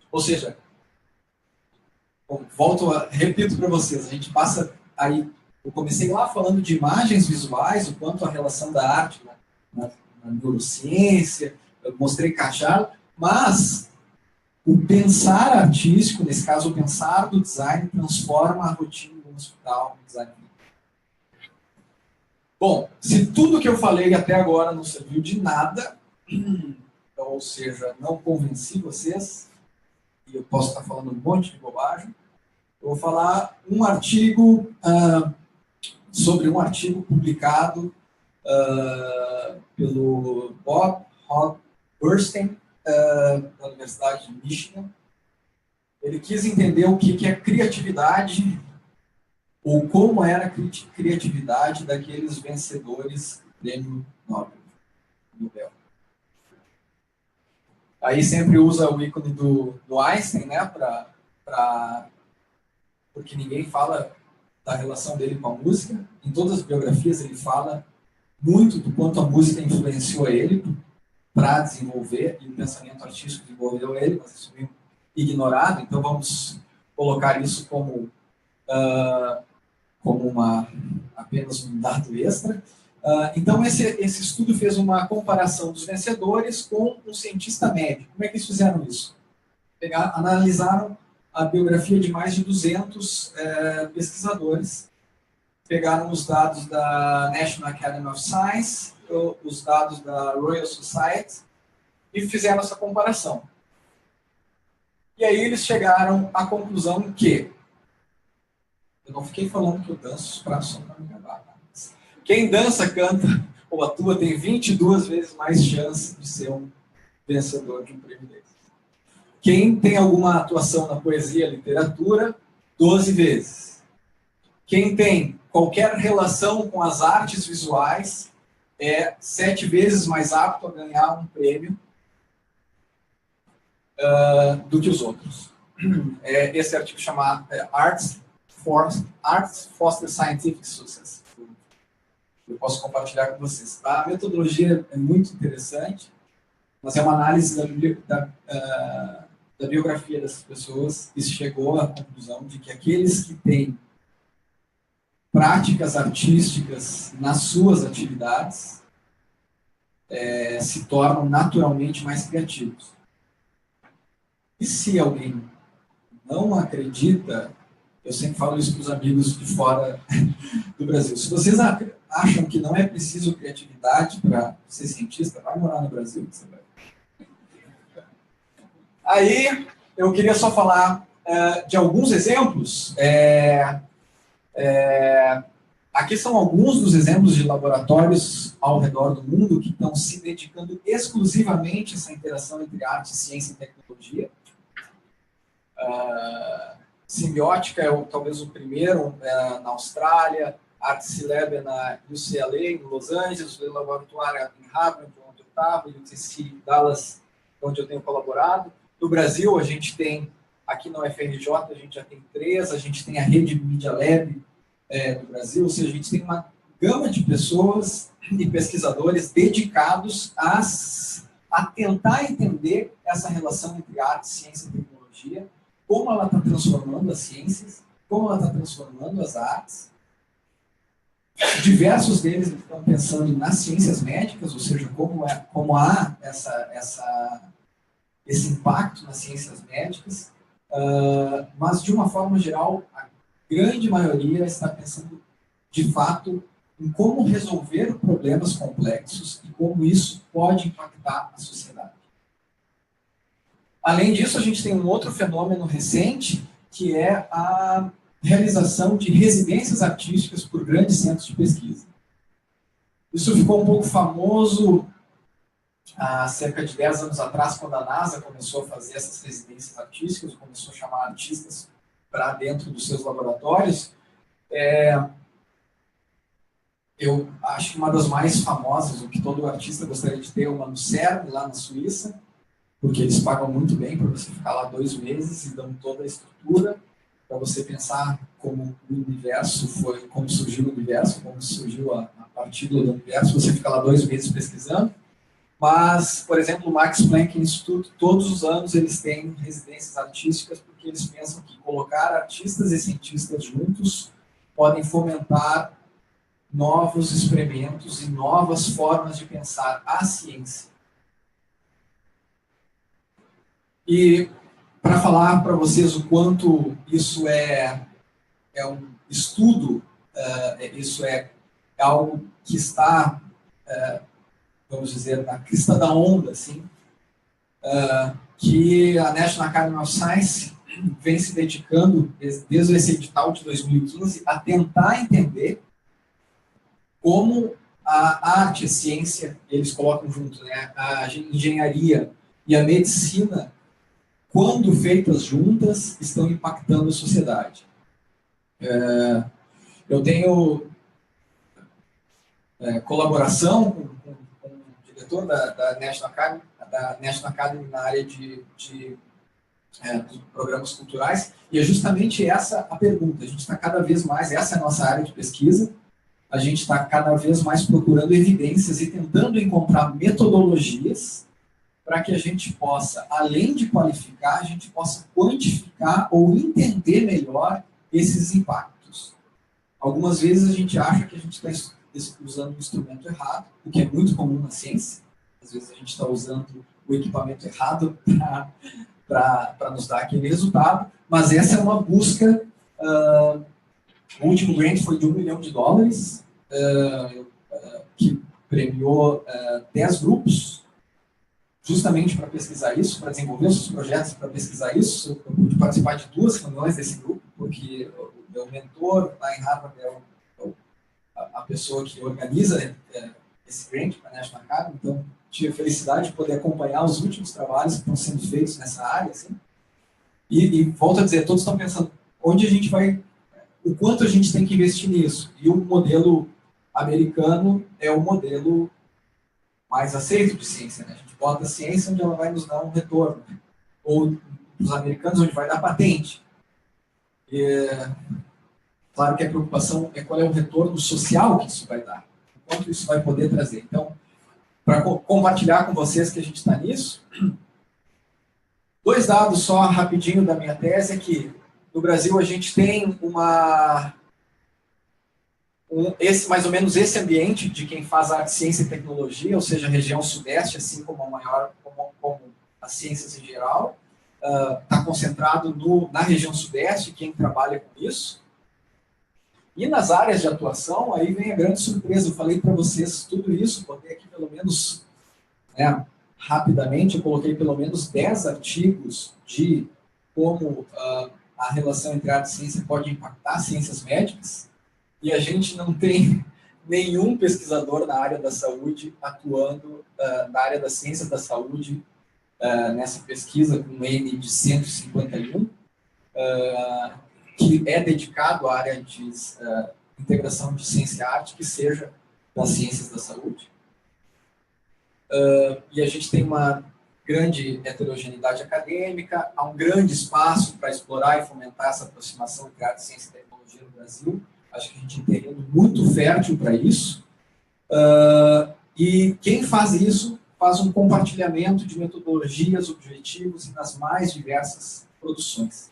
Ou seja, repito para vocês, a gente passa aí, eu comecei lá falando de imagens visuais, o quanto a relação da arte na neurociência, eu mostrei Cajal, mas o pensar artístico, nesse caso o pensar do design, transforma a rotina do hospital no design. Bom, se tudo que eu falei até agora não serviu de nada, ou seja, não convenci vocês, e eu posso estar falando um monte de bobagem, eu vou falar um artigo sobre um artigo publicado pelo Bob Bernstein, da Universidade de Michigan. Ele quis entender o que é criatividade, ou como era a criatividade daqueles vencedores do prêmio Nobel. Aí sempre usa o ícone do Einstein, né, porque ninguém fala da relação dele com a música. Em todas as biografias ele fala muito do quanto a música influenciou ele para desenvolver, e o pensamento artístico desenvolveu ele, mas isso é ignorado, então vamos colocar isso como apenas um dado extra. Então esse estudo fez uma comparação dos vencedores com um cientista médio. Como é que eles fizeram isso? Analisaram a biografia de mais de 200 pesquisadores, pegaram os dados da National Academy of Science, os dados da Royal Society, e fizeram essa comparação. E aí eles chegaram à conclusão que, eu não fiquei falando que eu danço para som para me acabar, mas quem dança, canta ou atua tem 22 vezes mais chance de ser um vencedor de um prêmio desse. Quem tem alguma atuação na poesia e literatura, 12 vezes. Quem tem qualquer relação com as artes visuais é 7 vezes mais apto a ganhar um prêmio do que os outros. Esse artigo chama Arts Foster Scientific Success. Eu posso compartilhar com vocês. A metodologia é muito interessante, mas é uma análise da biografia dessas pessoas e chegou à conclusão de que aqueles que têm práticas artísticas nas suas atividades se tornam naturalmente mais criativos. E se alguém não acredita, eu sempre falo isso para os amigos de fora do Brasil. Se vocês acham que não é preciso criatividade para ser cientista, vai morar no Brasil que você vai. Aí, eu queria só falar de alguns exemplos. Aqui são alguns dos exemplos de laboratórios ao redor do mundo que estão se dedicando exclusivamente a essa interação entre arte, ciência e tecnologia. Simbiótica é talvez o primeiro na Austrália, Artsy Lab é na UCLA, em Los Angeles, o laboratório em Harvard, onde eu estava, e o UTC Dallas, onde eu tenho colaborado. No Brasil, a gente tem, aqui na UFRJ, a gente já tem 3, a gente tem a rede Media Lab do Brasil, ou seja, a gente tem uma gama de pessoas e pesquisadores dedicados a tentar entender essa relação entre arte, ciência e tecnologia, como ela está transformando as ciências, como ela está transformando as artes. Diversos deles estão pensando nas ciências médicas, ou seja, como há esse impacto nas ciências médicas, mas de uma forma geral, a grande maioria está pensando de fato em como resolver problemas complexos e como isso pode impactar a sociedade. Além disso, a gente tem um outro fenômeno recente, que é a realização de residências artísticas por grandes centros de pesquisa. Isso ficou um pouco famoso há cerca de 10 anos atrás, quando a NASA começou a fazer essas residências artísticas, começou a chamar artistas para dentro dos seus laboratórios. Eu acho que uma das mais famosas, o que todo artista gostaria de ter, é uma no CERN, lá na Suíça, porque eles pagam muito bem para você ficar lá 2 meses e dão toda a estrutura para você pensar como o universo foi, como surgiu o universo, como surgiu a partícula do universo. Você fica lá 2 meses pesquisando. Mas, por exemplo, o Max Planck Institute, todos os anos eles têm residências artísticas, porque eles pensam que colocar artistas e cientistas juntos podem fomentar novos experimentos e novas formas de pensar a ciência. E para falar para vocês o quanto isso é um estudo, isso é algo que está, vamos dizer, na crista da onda, assim, que a National Academy of Science vem se dedicando, desde esse edital de 2015, a tentar entender como a arte, a ciência, eles colocam junto, né, a engenharia e a medicina, quando feitas juntas, estão impactando a sociedade. Eu tenho colaboração com o diretor da National Academy na área de programas culturais, e é justamente essa a pergunta. A gente está cada vez mais, essa é a nossa área de pesquisa, a gente está cada vez mais procurando evidências e tentando encontrar metodologias para que a gente possa, além de qualificar, a gente possa quantificar ou entender melhor esses impactos. Algumas vezes a gente acha que a gente está usando o instrumento errado, o que é muito comum na ciência. Às vezes a gente está usando o equipamento errado para nos dar aquele resultado, mas essa é uma busca. O último grant foi de $1 milhão, que premiou 10 grupos, justamente para pesquisar isso, para desenvolver os seus projetos, para pesquisar isso. Eu pude participar de 2 reuniões desse grupo, porque o meu mentor lá em Harvard é a pessoa que organiza esse grant para a National Academy, então tive a felicidade de poder acompanhar os últimos trabalhos que estão sendo feitos nessa área, assim. E volto a dizer, todos estão pensando onde a gente vai, o quanto a gente tem que investir nisso. E o modelo americano é o modelo mais aceito de ciência, né? A gente bota a ciência onde ela vai nos dar um retorno, ou os americanos onde vai dar patente. Claro que a preocupação é qual é o retorno social que isso vai dar, o quanto isso vai poder trazer. Então, para compartilhar com vocês que a gente está nisso, 2 dados só rapidinho da minha tese é que no Brasil a gente tem mais ou menos esse ambiente de quem faz arte, ciência e tecnologia, ou seja, a região sudeste, assim como como as ciências em geral, está concentrado na região sudeste, quem trabalha com isso. E nas áreas de atuação, aí vem a grande surpresa. Eu falei para vocês tudo isso, botei aqui pelo menos, rapidamente, eu coloquei pelo menos 10 artigos de como a relação entre arte e ciência pode impactar ciências médicas, e a gente não tem nenhum pesquisador na área da saúde atuando na área das ciências da saúde nessa pesquisa com N de 151, que é dedicado à área de integração de ciência e arte, que seja das ciências da saúde. E a gente tem uma grande heterogeneidade acadêmica, há um grande espaço para explorar e fomentar essa aproximação entre arte, ciência e tecnologia no Brasil. Acho que a gente tem um terreno muito fértil para isso. E quem faz isso faz um compartilhamento de metodologias, objetivos e nas mais diversas produções.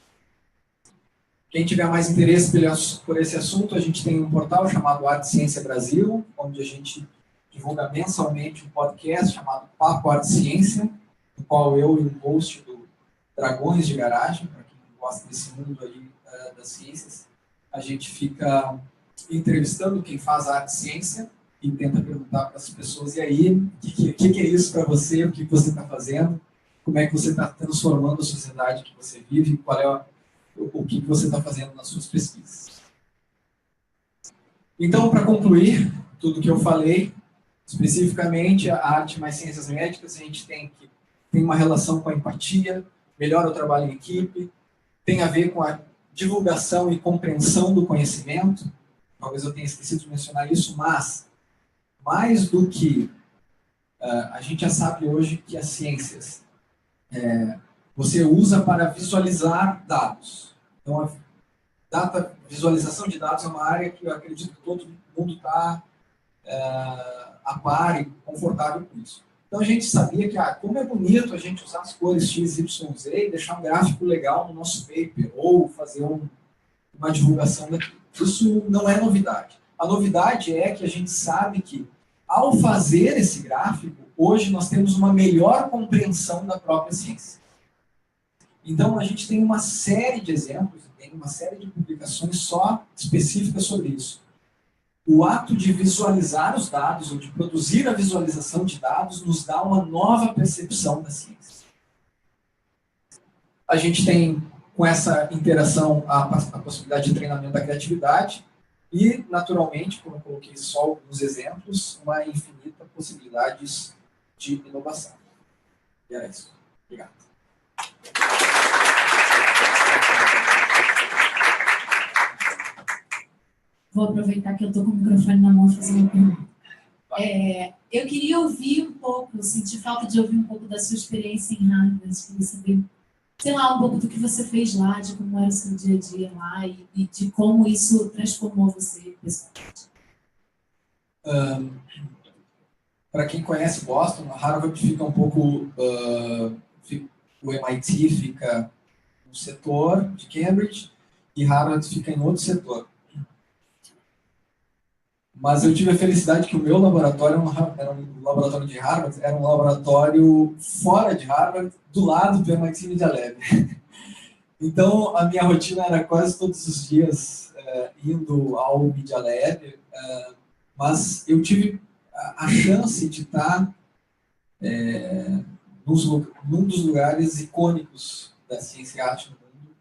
Quem tiver mais interesse por esse assunto, a gente tem um portal chamado Arte e Ciência Brasil, onde a gente divulga mensalmente um podcast chamado Papo Arte e Ciência, no qual eu e o host do Dragões de Garagem, para quem gosta desse mundo aí das ciências, a gente fica entrevistando quem faz arte e ciência e tenta perguntar para as pessoas, e aí, o que é isso para você, o que você está fazendo, como é que você está transformando a sociedade que você vive, qual é o que você está fazendo nas suas pesquisas. Então, para concluir tudo que eu falei, especificamente a arte mais ciências médicas, a gente tem uma relação com a empatia, melhora o trabalho em equipe, tem a ver com a divulgação e compreensão do conhecimento. Talvez eu tenha esquecido de mencionar isso, mas mais do que a gente já sabe hoje que as ciências você usa para visualizar dados. Então, visualização de dados é uma área que eu acredito que todo mundo está a par e confortável com isso. Então, a gente sabia que, como é bonito a gente usar as cores X, Y, Z e deixar um gráfico legal no nosso paper, ou fazer uma divulgação daquilo. Isso não é novidade. A novidade é que a gente sabe que, ao fazer esse gráfico, hoje nós temos uma melhor compreensão da própria ciência. Então, a gente tem uma série de exemplos, tem uma série de publicações só específicas sobre isso. O ato de visualizar os dados, ou de produzir a visualização de dados, nos dá uma nova percepção da ciência. A gente tem, com essa interação, a possibilidade de treinamento da criatividade e, naturalmente, como eu coloquei só alguns exemplos, uma infinita possibilidades de inovação. E era isso. Obrigado. Vou aproveitar que eu estou com o microfone na mão e fazer uma pergunta. Eu queria ouvir um pouco, eu senti falta de ouvir um pouco da sua experiência em Harvard, queria saber, sei lá, um pouco do que você fez lá, de como era o seu dia a dia lá e de como isso transformou você pessoalmente. Para quem conhece Boston, a Harvard fica um pouco... o MIT fica no setor de Cambridge e Harvard fica em outro setor. Mas eu tive a felicidade que o meu laboratório era um laboratório de Harvard, era um laboratório fora de Harvard, do lado do MIT Media Lab. Então, a minha rotina era quase todos os dias indo ao Media Lab, mas eu tive a chance de estar num dos lugares icônicos da ciência e arte no mundo,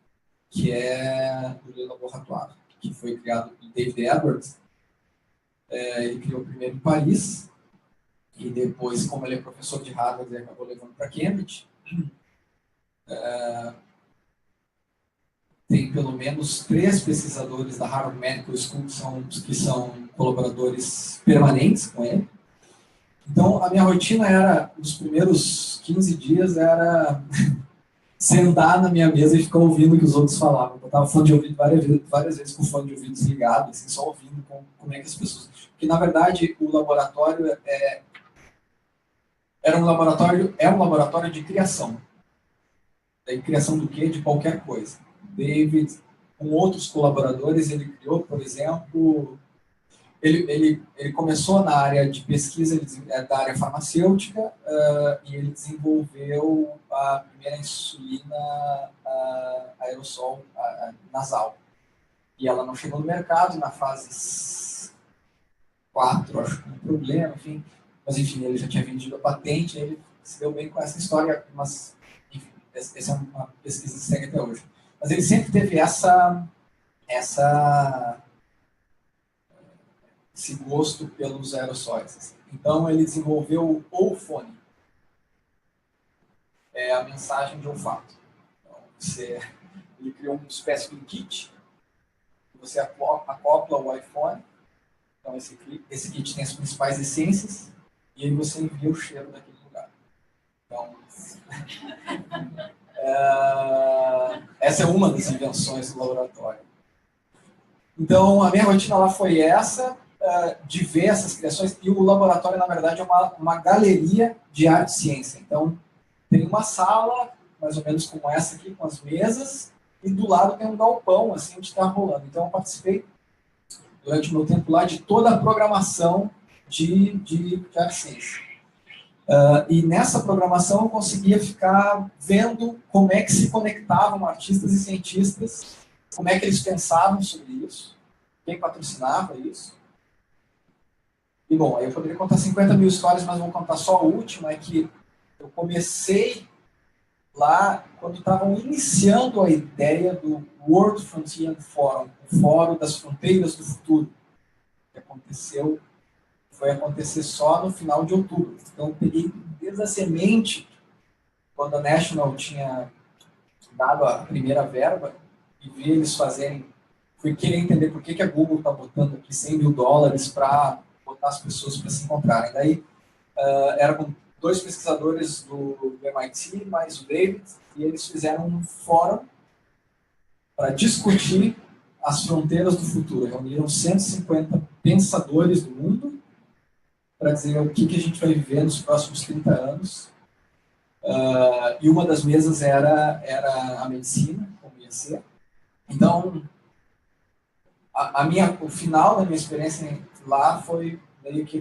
que é o Le Laboratoire, que foi criado por David Edwards. Ele criou primeiro em Paris, e depois, como ele é professor de Harvard, ele acabou levando para Cambridge. Tem pelo menos 3 pesquisadores da Harvard Medical School que são colaboradores permanentes com ele. Então, a minha rotina era, nos primeiros 15 dias, era sentar na minha mesa e ficar ouvindo o que os outros falavam. Eu estava fone de ouvido várias vezes com o fone de ouvido desligado, assim, só ouvindo como é que as pessoas... Porque, na verdade, o laboratório é um laboratório de criação. De criação do quê? De qualquer coisa. David, com outros colaboradores, ele criou, por exemplo... Ele começou na área de pesquisa, da área farmacêutica, e ele desenvolveu a primeira insulina aerossol nasal. E ela não chegou no mercado na fase 4, acho que um problema, enfim. Mas, enfim, ele já tinha vendido a patente, ele se deu bem com essa história, mas, enfim, essa é uma pesquisa que segue até hoje. Mas ele sempre teve esse gosto pelos aerossóis. Então, ele desenvolveu o Olfone. É a mensagem de olfato. Então, ele criou uma espécie de kit. Você acopla o iPhone. Então, esse kit tem as principais essências. E aí você envia o cheiro daquele lugar. Então, essa é uma das invenções do laboratório. Então, a minha rotina lá foi essa, de ver essas criações, e o laboratório, na verdade, é uma galeria de arte e ciência. Então, tem uma sala, mais ou menos como essa aqui, com as mesas, e do lado tem um galpão, assim, onde está rolando. Então, eu participei, durante o meu tempo lá, de toda a programação de arte e ciência. E nessa programação eu conseguia ficar vendo como é que se conectavam artistas e cientistas, como é que eles pensavam sobre isso, quem patrocinava isso. E, bom, aí eu poderia contar 50 mil histórias, mas vou contar só a última, é que eu comecei lá quando estavam iniciando a ideia do World Frontier Forum, o Fórum das Fronteiras do Futuro, que foi acontecer só no final de outubro. Então, eu peguei desde a semente, quando a National tinha dado a primeira verba, e vi eles fazerem, fui querer entender por que a Google está botando aqui $100 mil para botar as pessoas para se encontrarem. Daí, era com 2 pesquisadores do MIT, mais o David, e eles fizeram um fórum para discutir as fronteiras do futuro. Reuniram 150 pensadores do mundo para dizer o que a gente vai viver nos próximos 30 anos. E uma das mesas era a medicina, como ia ser. Então, o final da minha experiência lá foi meio que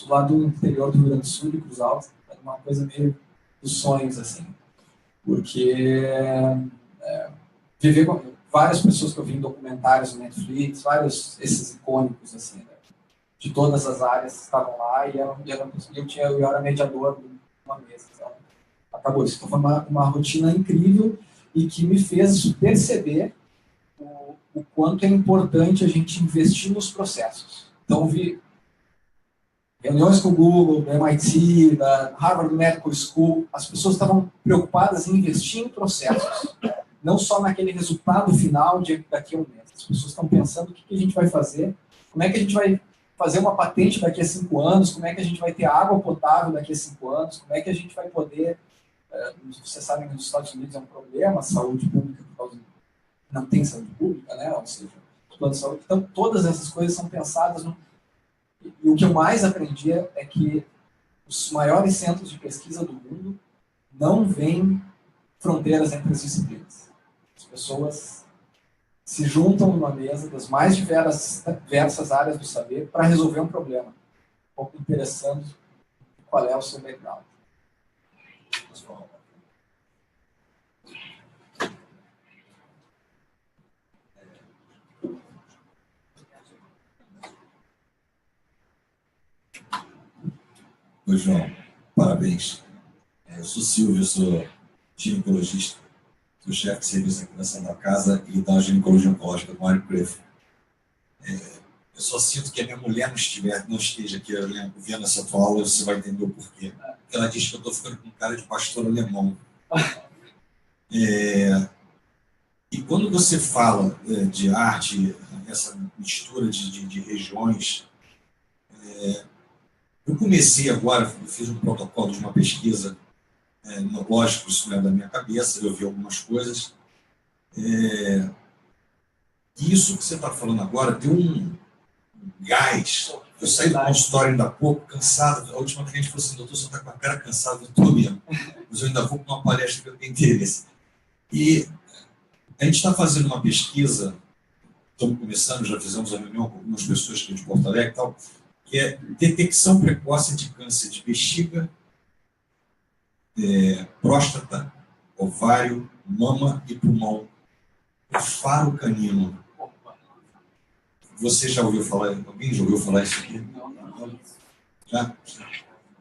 lá do interior do Rio Grande do Sul, de Cruz Alta, uma coisa meio dos sonhos, assim. Porque viver com várias pessoas que eu vi em documentários no Netflix, vários esses icônicos assim, né, de todas as áreas estavam lá e eu era mediador de uma mesa. Então, acabou isso. Então, foi uma rotina incrível e que me fez perceber o quanto é importante a gente investir nos processos. Então, vi reuniões com o Google, da MIT, da Harvard Medical School, as pessoas estavam preocupadas em investir em processos, não só naquele resultado final daqui a um mês. As pessoas estão pensando o que a gente vai fazer, como é que a gente vai fazer uma patente daqui a 5 anos, como é que a gente vai ter água potável daqui a 5 anos, como é que a gente vai poder... Vocês sabem que nos Estados Unidos é um problema a saúde pública, por causa não tem saúde pública, né? Ou seja, plano de saúde. Então, todas essas coisas são pensadas E o que eu mais aprendi é que os maiores centros de pesquisa do mundo não veem fronteiras entre as disciplinas. As pessoas se juntam numa mesa das mais diversas áreas do saber para resolver um problema. Um pouco interessando qual é o seu background. Oi, João. Parabéns. Eu sou Silvio, sou ginecologista, sou chefe de serviço aqui na Santa Casa e da ginecologia oncológica do Mário Prevo. Eu só sinto que a minha mulher não esteja aqui vendo essa tua aula, você vai entender o porquê. Ela diz que eu estou ficando com cara de pastor alemão. E quando você fala de arte, essa mistura de regiões, eu comecei agora, fiz um protocolo de uma pesquisa, lógico, isso não é da minha cabeça, eu vi algumas coisas. E isso que você está falando agora tem um gás. Eu saí do consultório ainda há pouco, cansado. A última cliente falou assim: doutor, você está com a cara cansada? Eu estou mesmo, mas eu ainda vou para uma palestra que eu tenho interesse. E a gente está fazendo uma pesquisa, estamos começando, já fizemos a reunião com algumas pessoas aqui de Porto Alegre e tal, que é detecção precoce de câncer de bexiga, próstata, ovário, mama e pulmão. O faro canino. Você já ouviu falar? Alguém já ouviu falar isso aqui? Não. Já?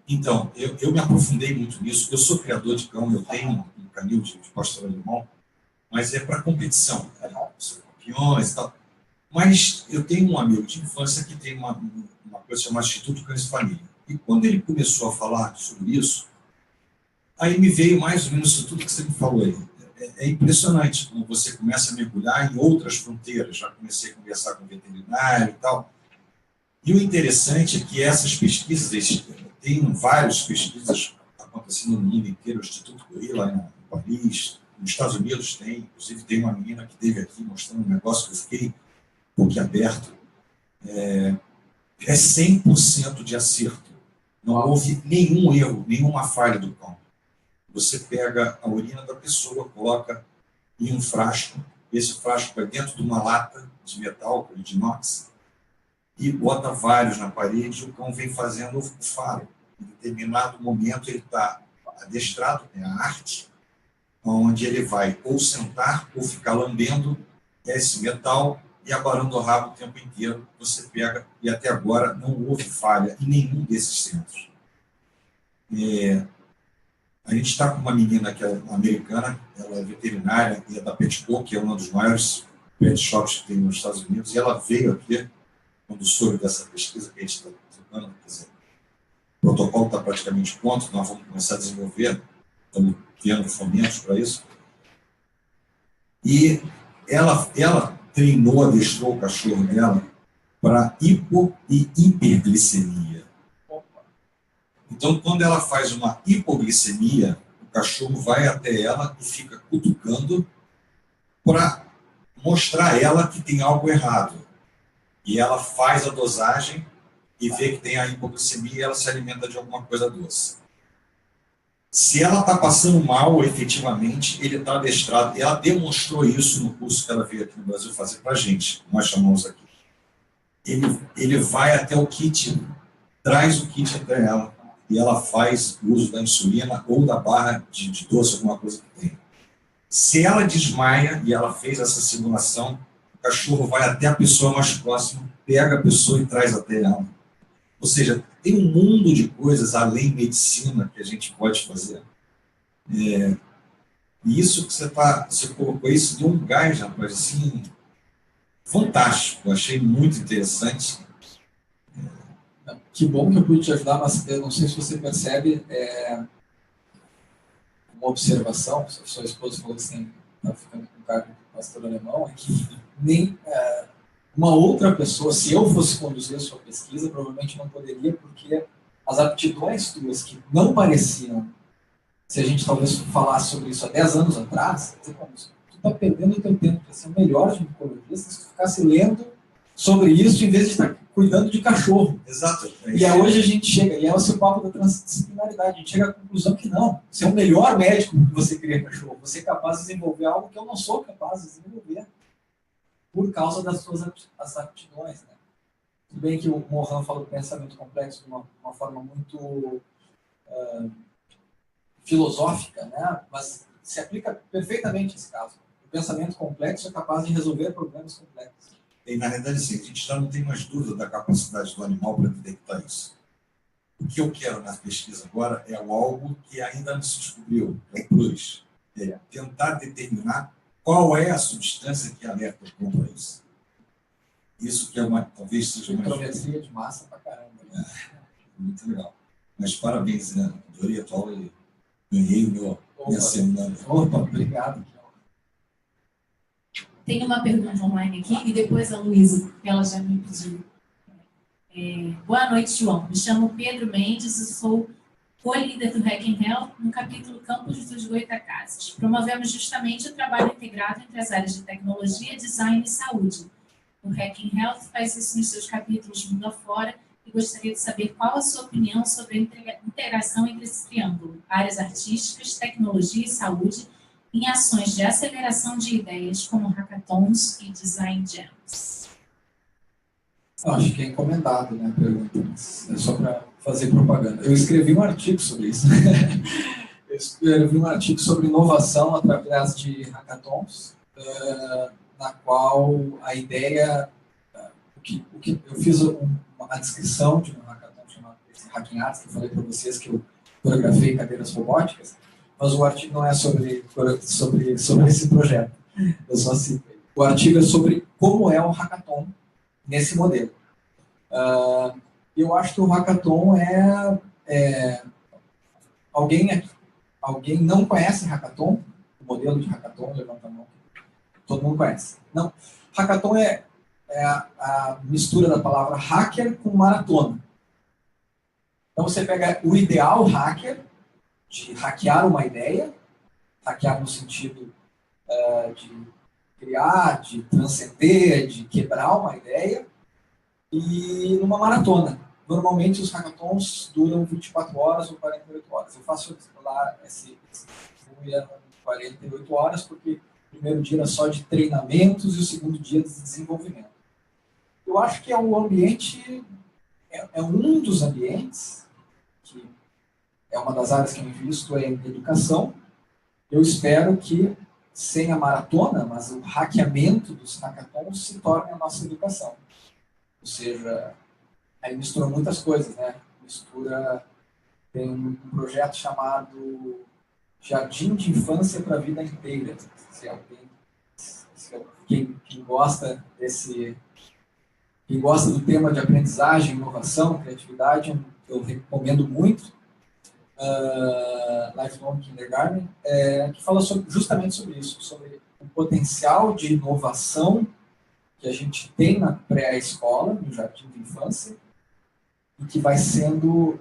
Então, eu me aprofundei muito nisso. Eu sou criador de cão, eu tenho um canil de pastor alemão, mas é para competição. Campeões e tal. Mas eu tenho um amigo de infância que tem uma coisa chamada Instituto Cães de Família. E quando ele começou a falar sobre isso, aí me veio mais ou menos isso tudo que você me falou aí. É impressionante como você começa a mergulhar em outras fronteiras. Já comecei a conversar com o veterinário e tal. E o interessante é que essas pesquisas, tem várias pesquisas acontecendo no mundo inteiro, o Instituto Curie, lá em Paris, nos Estados Unidos tem, inclusive tem uma menina que esteve aqui mostrando um negócio que eu fiquei boquiaberto. É 100% de acerto. Não houve nenhum erro, nenhuma falha do cão. Você pega a urina da pessoa, coloca em um frasco, esse frasco vai dentro de uma lata de metal, de inox, e bota vários na parede, e o cão vem fazendo o faro. Em determinado momento ele está adestrado, é a arte, onde ele vai ou sentar ou ficar lambendo esse metal e abanando o rabo o tempo inteiro. Você pega, e até agora não houve falha em nenhum desses centros. A gente está com uma menina que é americana, ela é veterinária e é da Petco, que é um dos maiores pet shops que tem nos Estados Unidos, e ela veio aqui quando soube dessa pesquisa que a gente está tocando. Quer dizer, o protocolo está praticamente pronto, nós vamos começar a desenvolver, estamos tendo fomentos para isso. E ela treinou, adestrou o cachorro dela para hipo e hiperglicemia. Então, quando ela faz uma hipoglicemia, o cachorro vai até ela e fica cutucando para mostrar a ela que tem algo errado. E ela faz a dosagem e vê que tem a hipoglicemia e ela se alimenta de alguma coisa doce. Se ela está passando mal, efetivamente, ele está adestrado. E ela demonstrou isso no curso que ela veio aqui no Brasil fazer para a gente. Nós chamamos aqui. Ele vai até o kit, traz o kit até ela e ela faz uso da insulina ou da barra de doce, alguma coisa que tem. Se ela desmaia e ela fez essa simulação, o cachorro vai até a pessoa mais próxima, pega a pessoa e traz até ela. Ou seja, tem um mundo de coisas além medicina que a gente pode fazer. E isso que você colocou, isso deu um gás, rapaz, assim, fantástico. Eu achei muito interessante. Que bom que eu pude te ajudar, mas eu não sei se você percebe uma observação, sua esposa falou assim, está ficando com cargo de pastor alemão, é que nem uma outra pessoa, se eu fosse conduzir a sua pesquisa, provavelmente não poderia, porque as aptidões tuas que não pareciam, se a gente talvez falasse sobre isso há 10 anos atrás, tu está perdendo o teu tempo para ser o melhor ginecologista se tu ficasse lendo sobre isso em vez de estar cuidando de cachorro. Exato. E aí hoje a gente chega, e é o seu papo da transdisciplinaridade, a gente chega à conclusão que não, você é o melhor médico que você cria cachorro, você é capaz de desenvolver algo que eu não sou capaz de desenvolver, por causa das suas aptidões. Né? Tudo bem que o Mohan falou do pensamento complexo de uma forma muito filosófica, né? Mas se aplica perfeitamente esse caso. O pensamento complexo é capaz de resolver problemas complexos. E, na realidade, assim, a gente já não tem mais dúvida da capacidade do animal para detectar isso. O que eu quero na pesquisa agora é algo que ainda não se descobriu, é o plus. É tentar determinar qual é a substância que alerta contra isso. Isso que talvez seja uma controversia de massa pra caramba. Né? Muito legal. Mas parabéns, né? Adorei a tua aula e ganhei minha semana. Opa, obrigado. Tem uma pergunta online aqui e depois a Luísa, que ela já me pediu. Boa noite, João. Me chamo Pedro Mendes e sou co-líder do Hacking Health no capítulo Campus dos Goitacazes. Promovemos justamente o trabalho integrado entre as áreas de tecnologia, design e saúde. O Hacking Health faz isso nos seus capítulos mundo afora e gostaria de saber qual a sua opinião sobre a integração entre esse triângulo, áreas artísticas, tecnologia e saúde, em ações de aceleração de ideias como hackathons e design jams. Acho que é encomendado, né, a pergunta. É só para fazer propaganda. Eu escrevi um artigo sobre isso. Eu escrevi um artigo sobre inovação através de hackathons, na qual a ideia... eu fiz uma descrição de um hackathon chamado Hacking Arts, que eu falei para vocês que eu coreografei cadeiras robóticas, mas o artigo não é sobre esse projeto. Eu só citei. O artigo é sobre como é o hackathon nesse modelo. Eu acho que o hackathon alguém não conhece hackathon? O modelo de hackathon, levanta a mão. Todo mundo conhece. Não. Hackathon é a mistura da palavra hacker com maratona. Então você pega o ideal hacker, de hackear uma ideia, hackear no sentido de criar, de transcender, de quebrar uma ideia, e numa maratona. Normalmente os hackathons duram 24 horas ou 48 horas. Eu faço lá esse 48 horas porque o primeiro dia era só de treinamentos e o segundo dia de desenvolvimento. Eu acho que é um ambiente, é um dos ambientes que é uma das áreas que eu invisto em educação. Eu espero que, sem a maratona, mas o hackeamento dos hackathons se torne a nossa educação. Ou seja, aí mistura muitas coisas, né? Tem um projeto chamado Jardim de Infância para a Vida Inteira. Quem gosta quem gosta do tema de aprendizagem, inovação, criatividade, eu recomendo muito. Lifelong Kindergarten, que fala justamente sobre isso, sobre o potencial de inovação que a gente tem na pré-escola, no jardim de infância, e que vai sendo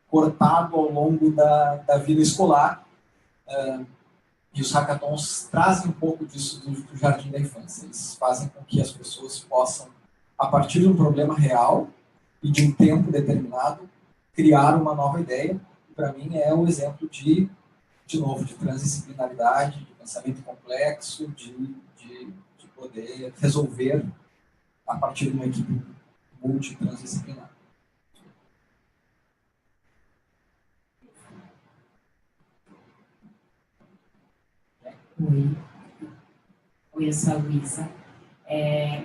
cortado ao longo da vida escolar. E os hackathons trazem um pouco disso do jardim da infância. Eles fazem com que as pessoas possam, a partir de um problema real e de um tempo determinado, criar uma nova ideia. Para mim é um exemplo de novo, de transdisciplinaridade, de pensamento complexo, de poder resolver a partir de uma equipe multitransdisciplinar. Oi. Oi, eu sou a Luísa.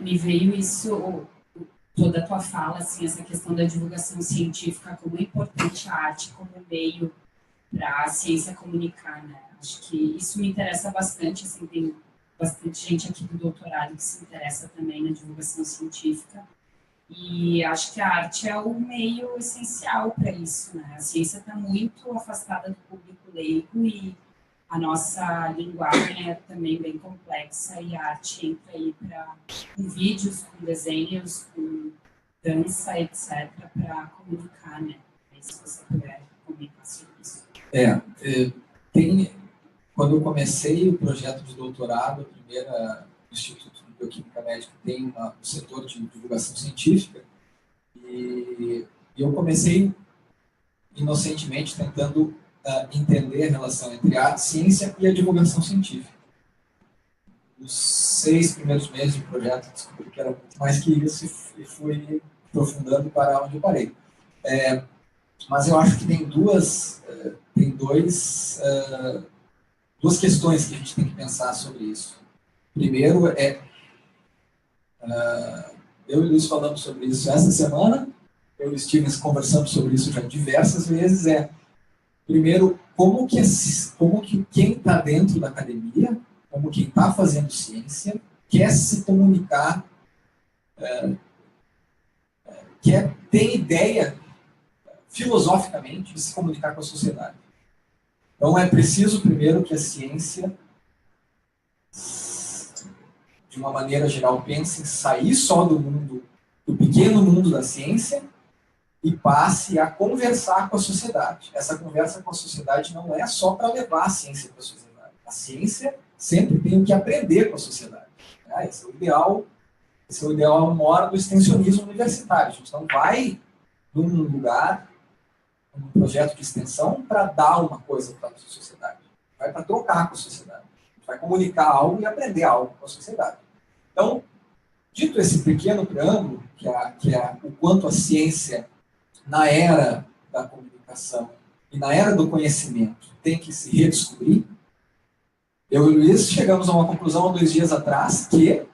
Me veio isso, toda a tua fala, assim, essa questão da divulgação científica, como é importante a arte como meio para a ciência comunicar, né? Acho que isso me interessa bastante, assim, tem bastante gente aqui do doutorado que se interessa também na divulgação científica, e acho que a arte é o meio essencial para isso, né? A ciência está muito afastada do público leigo e a nossa linguagem é também bem complexa e a arte entra aí com vídeos, com desenhos, com dança, etc., para comunicar, né? Se você puder comentar sobre isso. Quando eu comecei o projeto de doutorado, a primeira Instituto de Bioquímica Médica tem um setor de divulgação científica, e eu comecei inocentemente tentando entender a relação entre a arte, ciência e a divulgação científica. Nos 6 primeiros meses de projeto, descobri que era muito mais que isso e fui aprofundando para onde eu parei. Mas eu acho que tem duas questões que a gente tem que pensar sobre isso. Primeiro eu e o Luiz falamos sobre isso essa semana, eu e o Stevens conversamos sobre isso já diversas vezes, primeiro, como que quem está dentro da academia, como quem está fazendo ciência, quer se comunicar, tem ideia, filosoficamente, de se comunicar com a sociedade. Então, é preciso, primeiro, que a ciência, de uma maneira geral, pense em sair só do pequeno mundo da ciência e passe a conversar com a sociedade. Essa conversa com a sociedade não é só para levar a ciência para a sociedade. A ciência sempre tem que aprender com a sociedade. Esse é o ideal maior do extensionismo universitário. A gente não vai num lugar, num projeto de extensão, para dar uma coisa para a sociedade. Vai para trocar com a sociedade. A gente vai comunicar algo e aprender algo com a sociedade. Então, dito esse pequeno preâmbulo, que é o quanto a ciência, na era da comunicação e na era do conhecimento, tem que se redescobrir, eu e o Luiz chegamos a uma conclusão há 2 dias atrás, que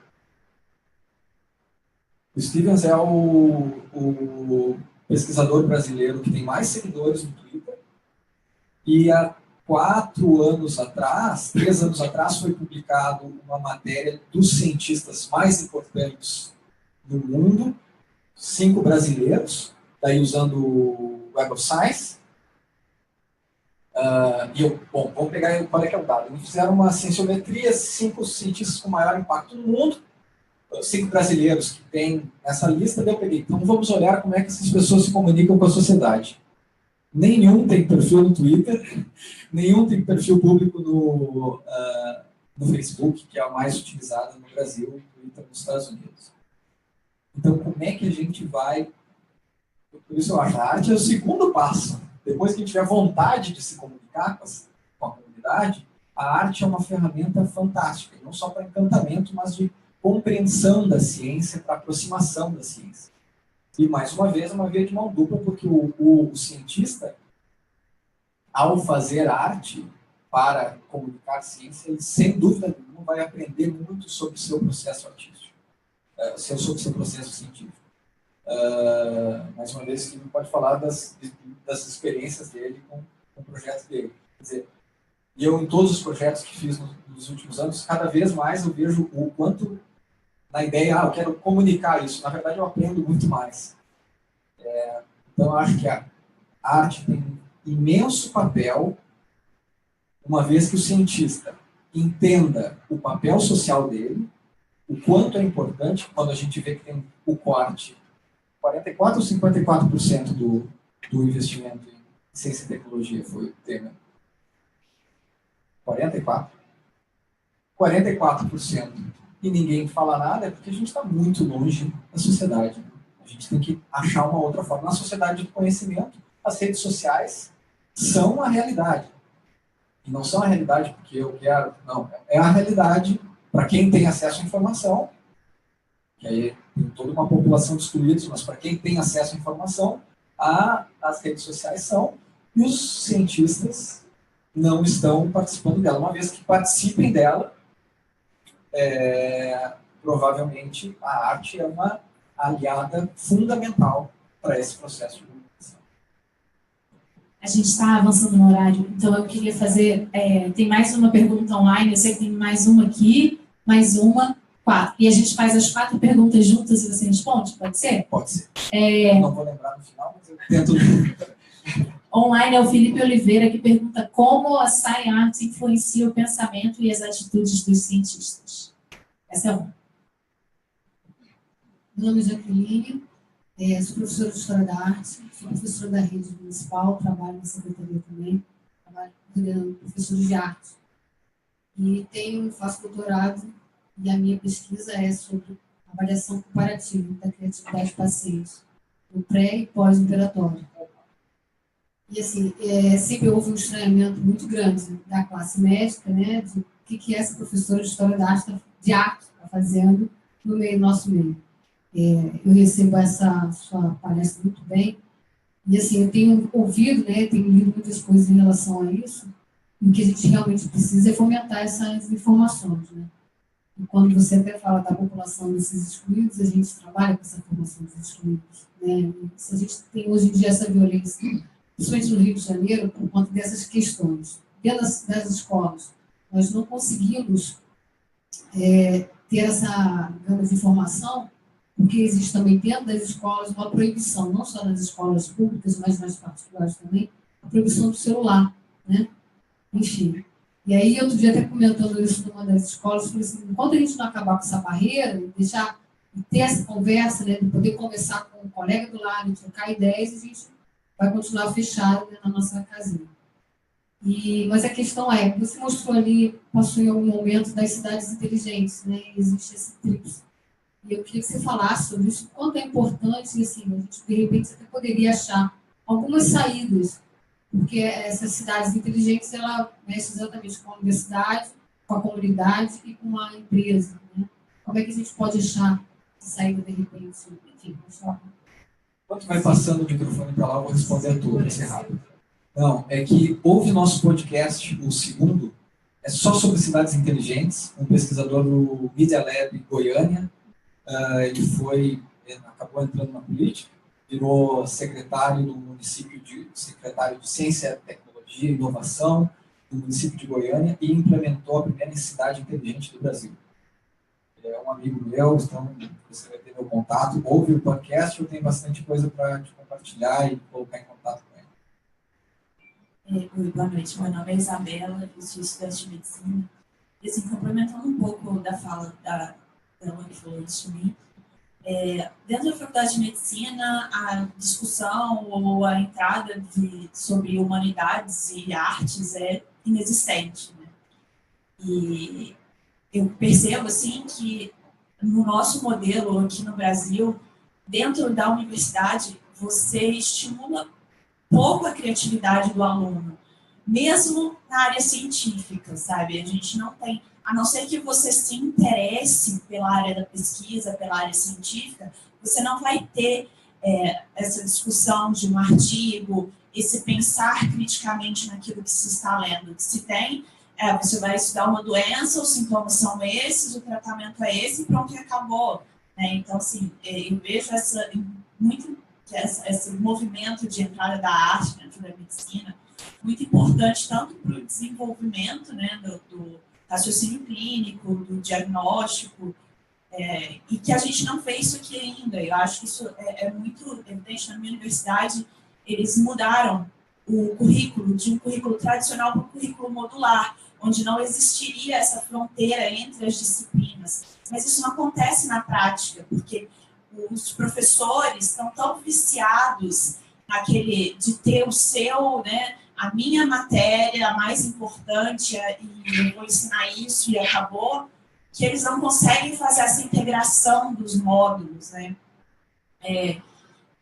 o Stevens é o pesquisador brasileiro que tem mais seguidores no Twitter, e há 3 anos atrás, foi publicado uma matéria dos cientistas mais importantes do mundo, 5 brasileiros, daí usando o Web of Science. Vamos pegar qual é que é o dado. Eles fizeram uma cienciometria, 5 cientistas com maior impacto no mundo, 5 brasileiros que tem essa lista, daí eu peguei. Então vamos olhar como é que essas pessoas se comunicam com a sociedade. Nenhum tem perfil no Twitter, nenhum tem perfil público no Facebook, que é a mais utilizada no Brasil, o Twitter nos Estados Unidos. Então, como é que a gente vai... Por isso eu acho, a arte é o segundo passo. Depois que a gente tiver vontade de se comunicar com a comunidade, a arte é uma ferramenta fantástica, não só para encantamento, mas de compreensão da ciência, para aproximação da ciência. E, mais uma vez, é uma via de mão dupla, porque o cientista, ao fazer arte para comunicar ciência, ele, sem dúvida nenhuma, vai aprender muito sobre o seu processo artístico, sobre o seu processo científico. Mais uma vez, ele pode falar das experiências dele com o projeto dele. Quer dizer, e eu, em todos os projetos que fiz nos últimos anos, cada vez mais eu vejo o quanto, na ideia, eu quero comunicar isso. Na verdade, eu aprendo muito mais. Então, eu acho que a arte tem um imenso papel, uma vez que o cientista entenda o papel social dele, o quanto é importante, quando a gente vê que tem o corte, 44% ou 54% do investimento em ciência e tecnologia foi o tema. 44%. E ninguém fala nada, é porque a gente está muito longe da sociedade. A gente tem que achar uma outra forma. Na sociedade do conhecimento, as redes sociais são a realidade. E não são a realidade porque eu quero... Não, é a realidade para quem tem acesso à informação, que aí tem toda uma população de excluídos, mas para quem tem acesso à informação, as redes sociais são, e os cientistas não estão participando dela. Uma vez que participem dela, provavelmente a arte é uma aliada fundamental para esse processo de comunicação. A gente está avançando no horário, então eu queria fazer... tem mais uma pergunta online, eu sei que tem mais uma aqui, mais uma, 4. E a gente faz as 4 perguntas juntas e você responde, pode ser? Pode ser. Não vou lembrar no final, mas eu tento... Online é o Felipe Oliveira, que pergunta como a Sci Art influencia o pensamento e as atitudes dos cientistas. Essa é uma. Meu nome é Jaqueline, sou professora de História da Arte, sou professora da rede municipal, trabalho na secretaria também, trabalho cuidando de professores de arte. E faço doutorado, e a minha pesquisa é sobre avaliação comparativa da criatividade de pacientes, no pré- e pós-operatório. E, assim, sempre houve um estranhamento muito grande da classe médica, né, de o que essa professora de História da Arte está fazendo no nosso meio. Eu recebo essa sua palestra muito bem, e, assim, eu tenho ouvido, né, tenho lido muitas coisas em relação a isso, e o que a gente realmente precisa é fomentar essas informações, né. E quando você até fala da população desses excluídos, a gente trabalha com essa formação dos excluídos, né, e se a gente tem hoje em dia essa violência, principalmente no Rio de Janeiro, por conta dessas questões. Dentro das escolas, nós não conseguimos ter essa gama de informação, porque existe também dentro das escolas uma proibição, não só nas escolas públicas, mas nas particulares também, a proibição do celular, né? Enfim. E aí, outro dia, até comentando isso numa das escolas, falei assim, enquanto a gente não acabar com essa barreira, e ter essa conversa, né, de poder conversar com um colega do lado, trocar ideias, a gente vai continuar fechado, né, na nossa casinha. Mas a questão você mostrou ali, passou em algum momento das cidades inteligentes, né? Existe esse tríplice. E eu queria que você falasse sobre isso, quanto é importante, assim, a gente, de repente, até poderia achar algumas saídas, porque essas cidades inteligentes, ela mexe exatamente com a universidade, com a comunidade e com a empresa, né? Como é que a gente pode achar saída, de repente, enfim, Enquanto vai passando o microfone para lá, eu vou responder a tudo, vai ser rápido. Não, é que houve nosso podcast, o segundo, é só sobre cidades inteligentes, um pesquisador do Media Lab Goiânia, ele acabou entrando na política, virou secretário do município secretário de Ciência, Tecnologia e Inovação do município de Goiânia e implementou a primeira cidade inteligente do Brasil. Ele é um amigo meu, então você vai ter meu contato, ouve o podcast, eu tenho bastante coisa para te compartilhar e colocar em contato com ele. Oi, boa noite. Meu nome é Isabela, eu sou estudante de medicina. E, assim, complementando um pouco da fala da Ana que falou isso de mim, dentro da faculdade de medicina, a discussão ou a entrada sobre humanidades e artes é inexistente, né? E eu percebo, assim, que no nosso modelo aqui no Brasil, dentro da universidade, você estimula pouco a criatividade do aluno, mesmo na área científica, sabe? A gente não tem, a não ser que você se interesse pela área da pesquisa, pela área científica, você não vai ter essa discussão de um artigo, esse pensar criticamente naquilo que se está lendo. O que se tem você vai estudar uma doença, os sintomas são esses, o tratamento é esse, e pronto, e acabou, né? Então, assim, eu vejo esse movimento de entrada da arte dentro da medicina muito importante, tanto para o desenvolvimento, né, do raciocínio clínico, do diagnóstico, e que a gente não fez isso aqui ainda. Eu acho que isso é muito evidente. Na minha universidade, eles mudaram o currículo de um currículo tradicional para um currículo modular, onde não existiria essa fronteira entre as disciplinas. Mas isso não acontece na prática, porque os professores estão tão viciados naquele de ter o seu, né, a minha matéria a mais importante e eu vou ensinar isso e acabou, que eles não conseguem fazer essa integração dos módulos, né?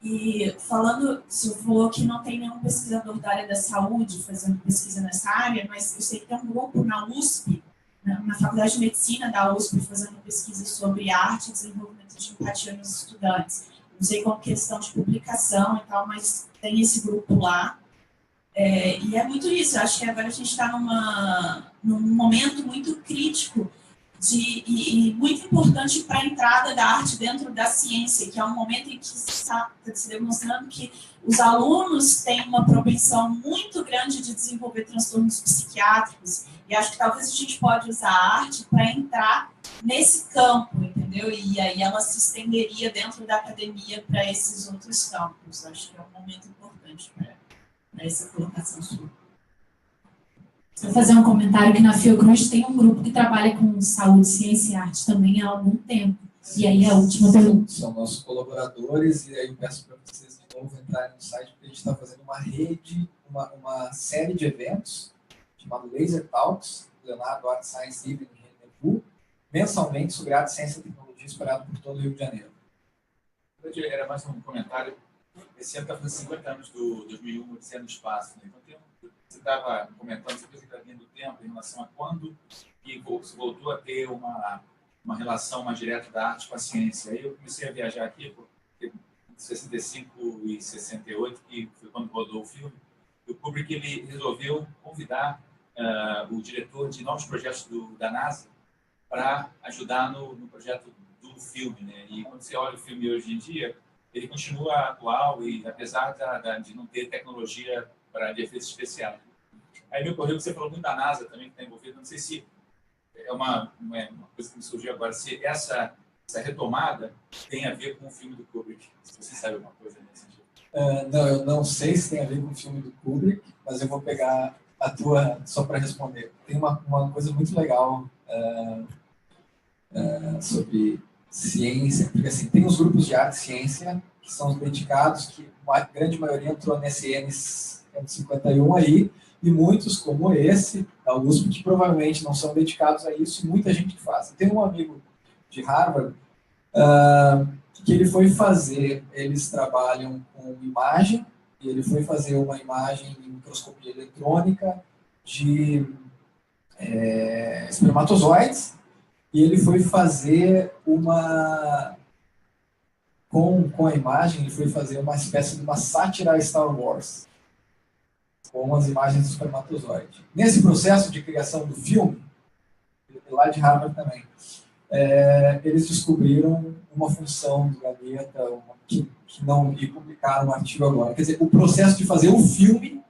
E falando, você falou que não tem nenhum pesquisador da área da saúde fazendo pesquisa nessa área, mas eu sei que tem um grupo na USP, na Faculdade de Medicina da USP, fazendo pesquisa sobre arte e desenvolvimento de empatia nos estudantes. Não sei qual questão de publicação e tal, mas tem esse grupo lá. E é muito isso. Eu acho que agora a gente está num momento muito crítico e muito importante para a entrada da arte dentro da ciência, que é um momento em que está se demonstrando que os alunos têm uma propensão muito grande de desenvolver transtornos psiquiátricos, e acho que talvez a gente pode usar a arte para entrar nesse campo, entendeu? E aí ela se estenderia dentro da academia para esses outros campos. Acho que é um momento importante para essa colocação sua. Vou fazer um comentário que na Fiocruz tem um grupo que trabalha com saúde, ciência e arte também há algum tempo. E aí a última pergunta. São nossos colaboradores, e aí eu peço para vocês de novo entrarem no site, porque a gente está fazendo uma rede, uma série de eventos, chamado Laser Talks, Leonardo Art Science Evening em Renebu, mensalmente sobre arte, ciência e tecnologia espalhado por todo o Rio de Janeiro. Era mais um comentário. Esse ano está fazendo 50 anos do 2001, Odisseia no Espaço. Né? Então, você estava comentando, você está vindo do tempo em relação a quando que você voltou a ter uma relação mais direta da arte com a ciência. Aí eu comecei a viajar aqui, porque em 65 e 68, que foi quando rodou o filme, o Kubrick ele resolveu convidar o diretor de novos projetos da NASA para ajudar no projeto do filme. Né? E quando você olha o filme hoje em dia, ele continua atual, e apesar de não ter tecnologia para efeitos especiais. Aí me ocorreu que você falou muito da NASA também, que está envolvida. Não sei se é uma coisa que me surgiu agora, se essa retomada tem a ver com o filme do Kubrick. Se você sabe alguma coisa nesse sentido. Não, eu não sei se tem a ver com o filme do Kubrick, mas eu vou pegar a tua só para responder. Tem uma coisa muito legal sobre ciência, porque assim, tem os grupos de arte e ciência que são dedicados, que a grande maioria entrou nesse N51 aí, e muitos, como esse, da USP, que provavelmente não são dedicados a isso, e muita gente que faz. Tem um amigo de Harvard que ele foi fazer, eles trabalham com imagem, e ele foi fazer uma imagem em microscopia eletrônica de espermatozoides, e ele foi fazer com a imagem, ele foi fazer uma espécie de uma sátira a Star Wars, com as imagens do espermatozoide. Nesse processo de criação do filme, lá de Harvard também, eles descobriram uma função do gameta que não, e publicaram um artigo agora. Quer dizer, o processo de fazer o filme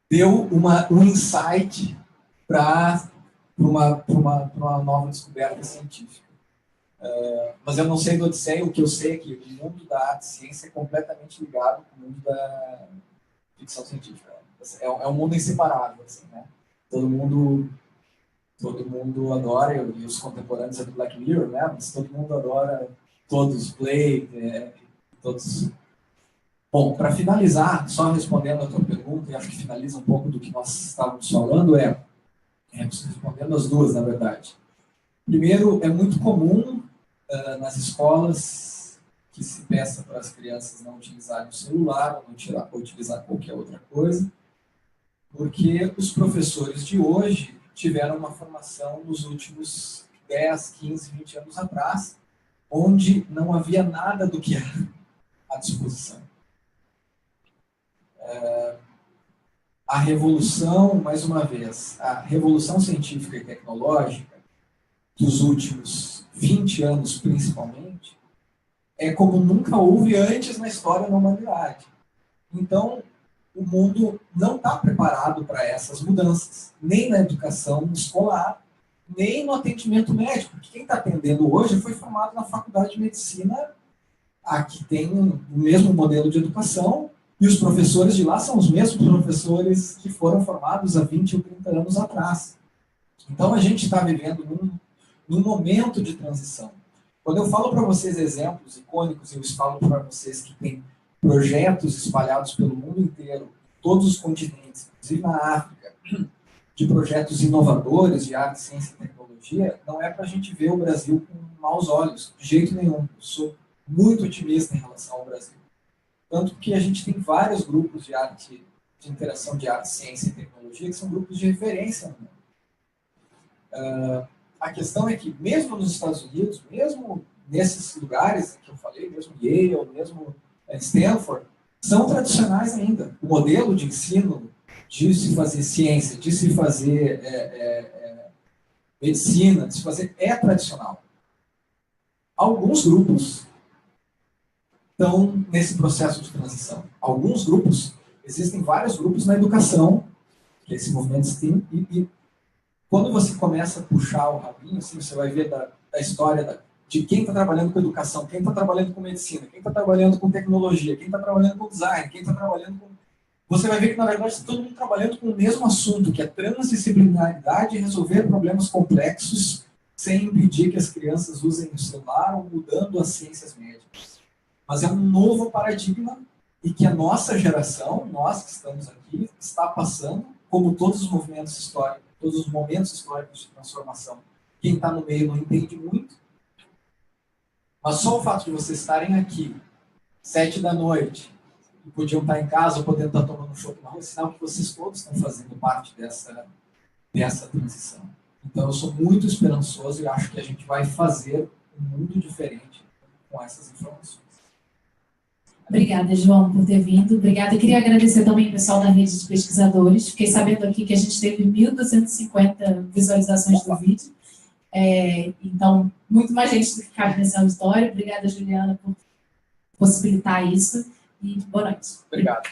deu um insight para uma nova descoberta científica. Mas eu não sei do Odisseia, o que eu sei é que o mundo da arte e ciência é completamente ligado com o mundo da ficção científica. É um mundo inseparável, assim, né? Todo mundo adora, e os contemporâneos do Black Mirror, né? Mas todo mundo adora todos, Blade, todos. Bom, para finalizar, só respondendo a tua pergunta, e acho que finaliza um pouco do que nós estávamos falando, respondendo as duas, na verdade. Primeiro, é muito comum nas escolas que se peça para as crianças não utilizarem o celular, ou utilizar qualquer outra coisa, porque os professores de hoje tiveram uma formação nos últimos 10, 15, 20 anos atrás, onde não havia nada do que há à disposição. A revolução, mais uma vez, a revolução científica e tecnológica dos últimos 20 anos, principalmente, é como nunca houve antes na história da humanidade. Então, o mundo não está preparado para essas mudanças, nem na educação escolar, nem no atendimento médico, porque quem está atendendo hoje foi formado na faculdade de medicina, que tem o mesmo modelo de educação, e os professores de lá são os mesmos professores que foram formados há 20 ou 30 anos atrás. Então, a gente está vivendo num momento de transição. Quando eu falo para vocês exemplos icônicos, eu falo para vocês que tem projetos espalhados pelo mundo inteiro, em todos os continentes, inclusive na África, de projetos inovadores de arte, ciência e tecnologia, não é para a gente ver o Brasil com maus olhos, de jeito nenhum. Eu sou muito otimista em relação ao Brasil. Tanto que a gente tem vários grupos de arte, de interação de arte, ciência e tecnologia, que são grupos de referência no mundo. A questão é que, mesmo nos Estados Unidos, mesmo nesses lugares que eu falei, mesmo Yale, mesmo Stanford, são tradicionais ainda. O modelo de ensino, de se fazer ciência, de se fazer medicina, de se fazer, é tradicional. Alguns grupos estão nesse processo de transição. Alguns grupos, existem vários grupos na educação, que é esse movimento STEAM, e quando você começa a puxar o rabinho, assim, você vai ver da história de quem está trabalhando com educação, quem está trabalhando com medicina, quem está trabalhando com tecnologia, quem está trabalhando com design, quem está trabalhando com... Você vai ver que, na verdade, está todo mundo trabalhando com o mesmo assunto, que é transdisciplinaridade e resolver problemas complexos sem impedir que as crianças usem o celular ou mudando as ciências médicas. Mas é um novo paradigma e que a nossa geração, nós que estamos aqui, está passando, como todos os movimentos históricos, todos os momentos históricos de transformação. Quem está no meio não entende muito, mas só o fato de vocês estarem aqui, 7 da noite, e podiam estar em casa ou podendo estar tomando um chopp na rua, é sinal que vocês todos estão fazendo parte dessa transição. Então, eu sou muito esperançoso e acho que a gente vai fazer um mundo diferente com essas informações. Obrigada, João, por ter vindo. Obrigada. Eu queria agradecer também o pessoal da rede de pesquisadores. Fiquei sabendo aqui que a gente teve 1.250 visualizações do vídeo. Então, muito mais gente do que cabe nesse auditório. Obrigada, Juliana, por possibilitar isso. E boa noite. Obrigado.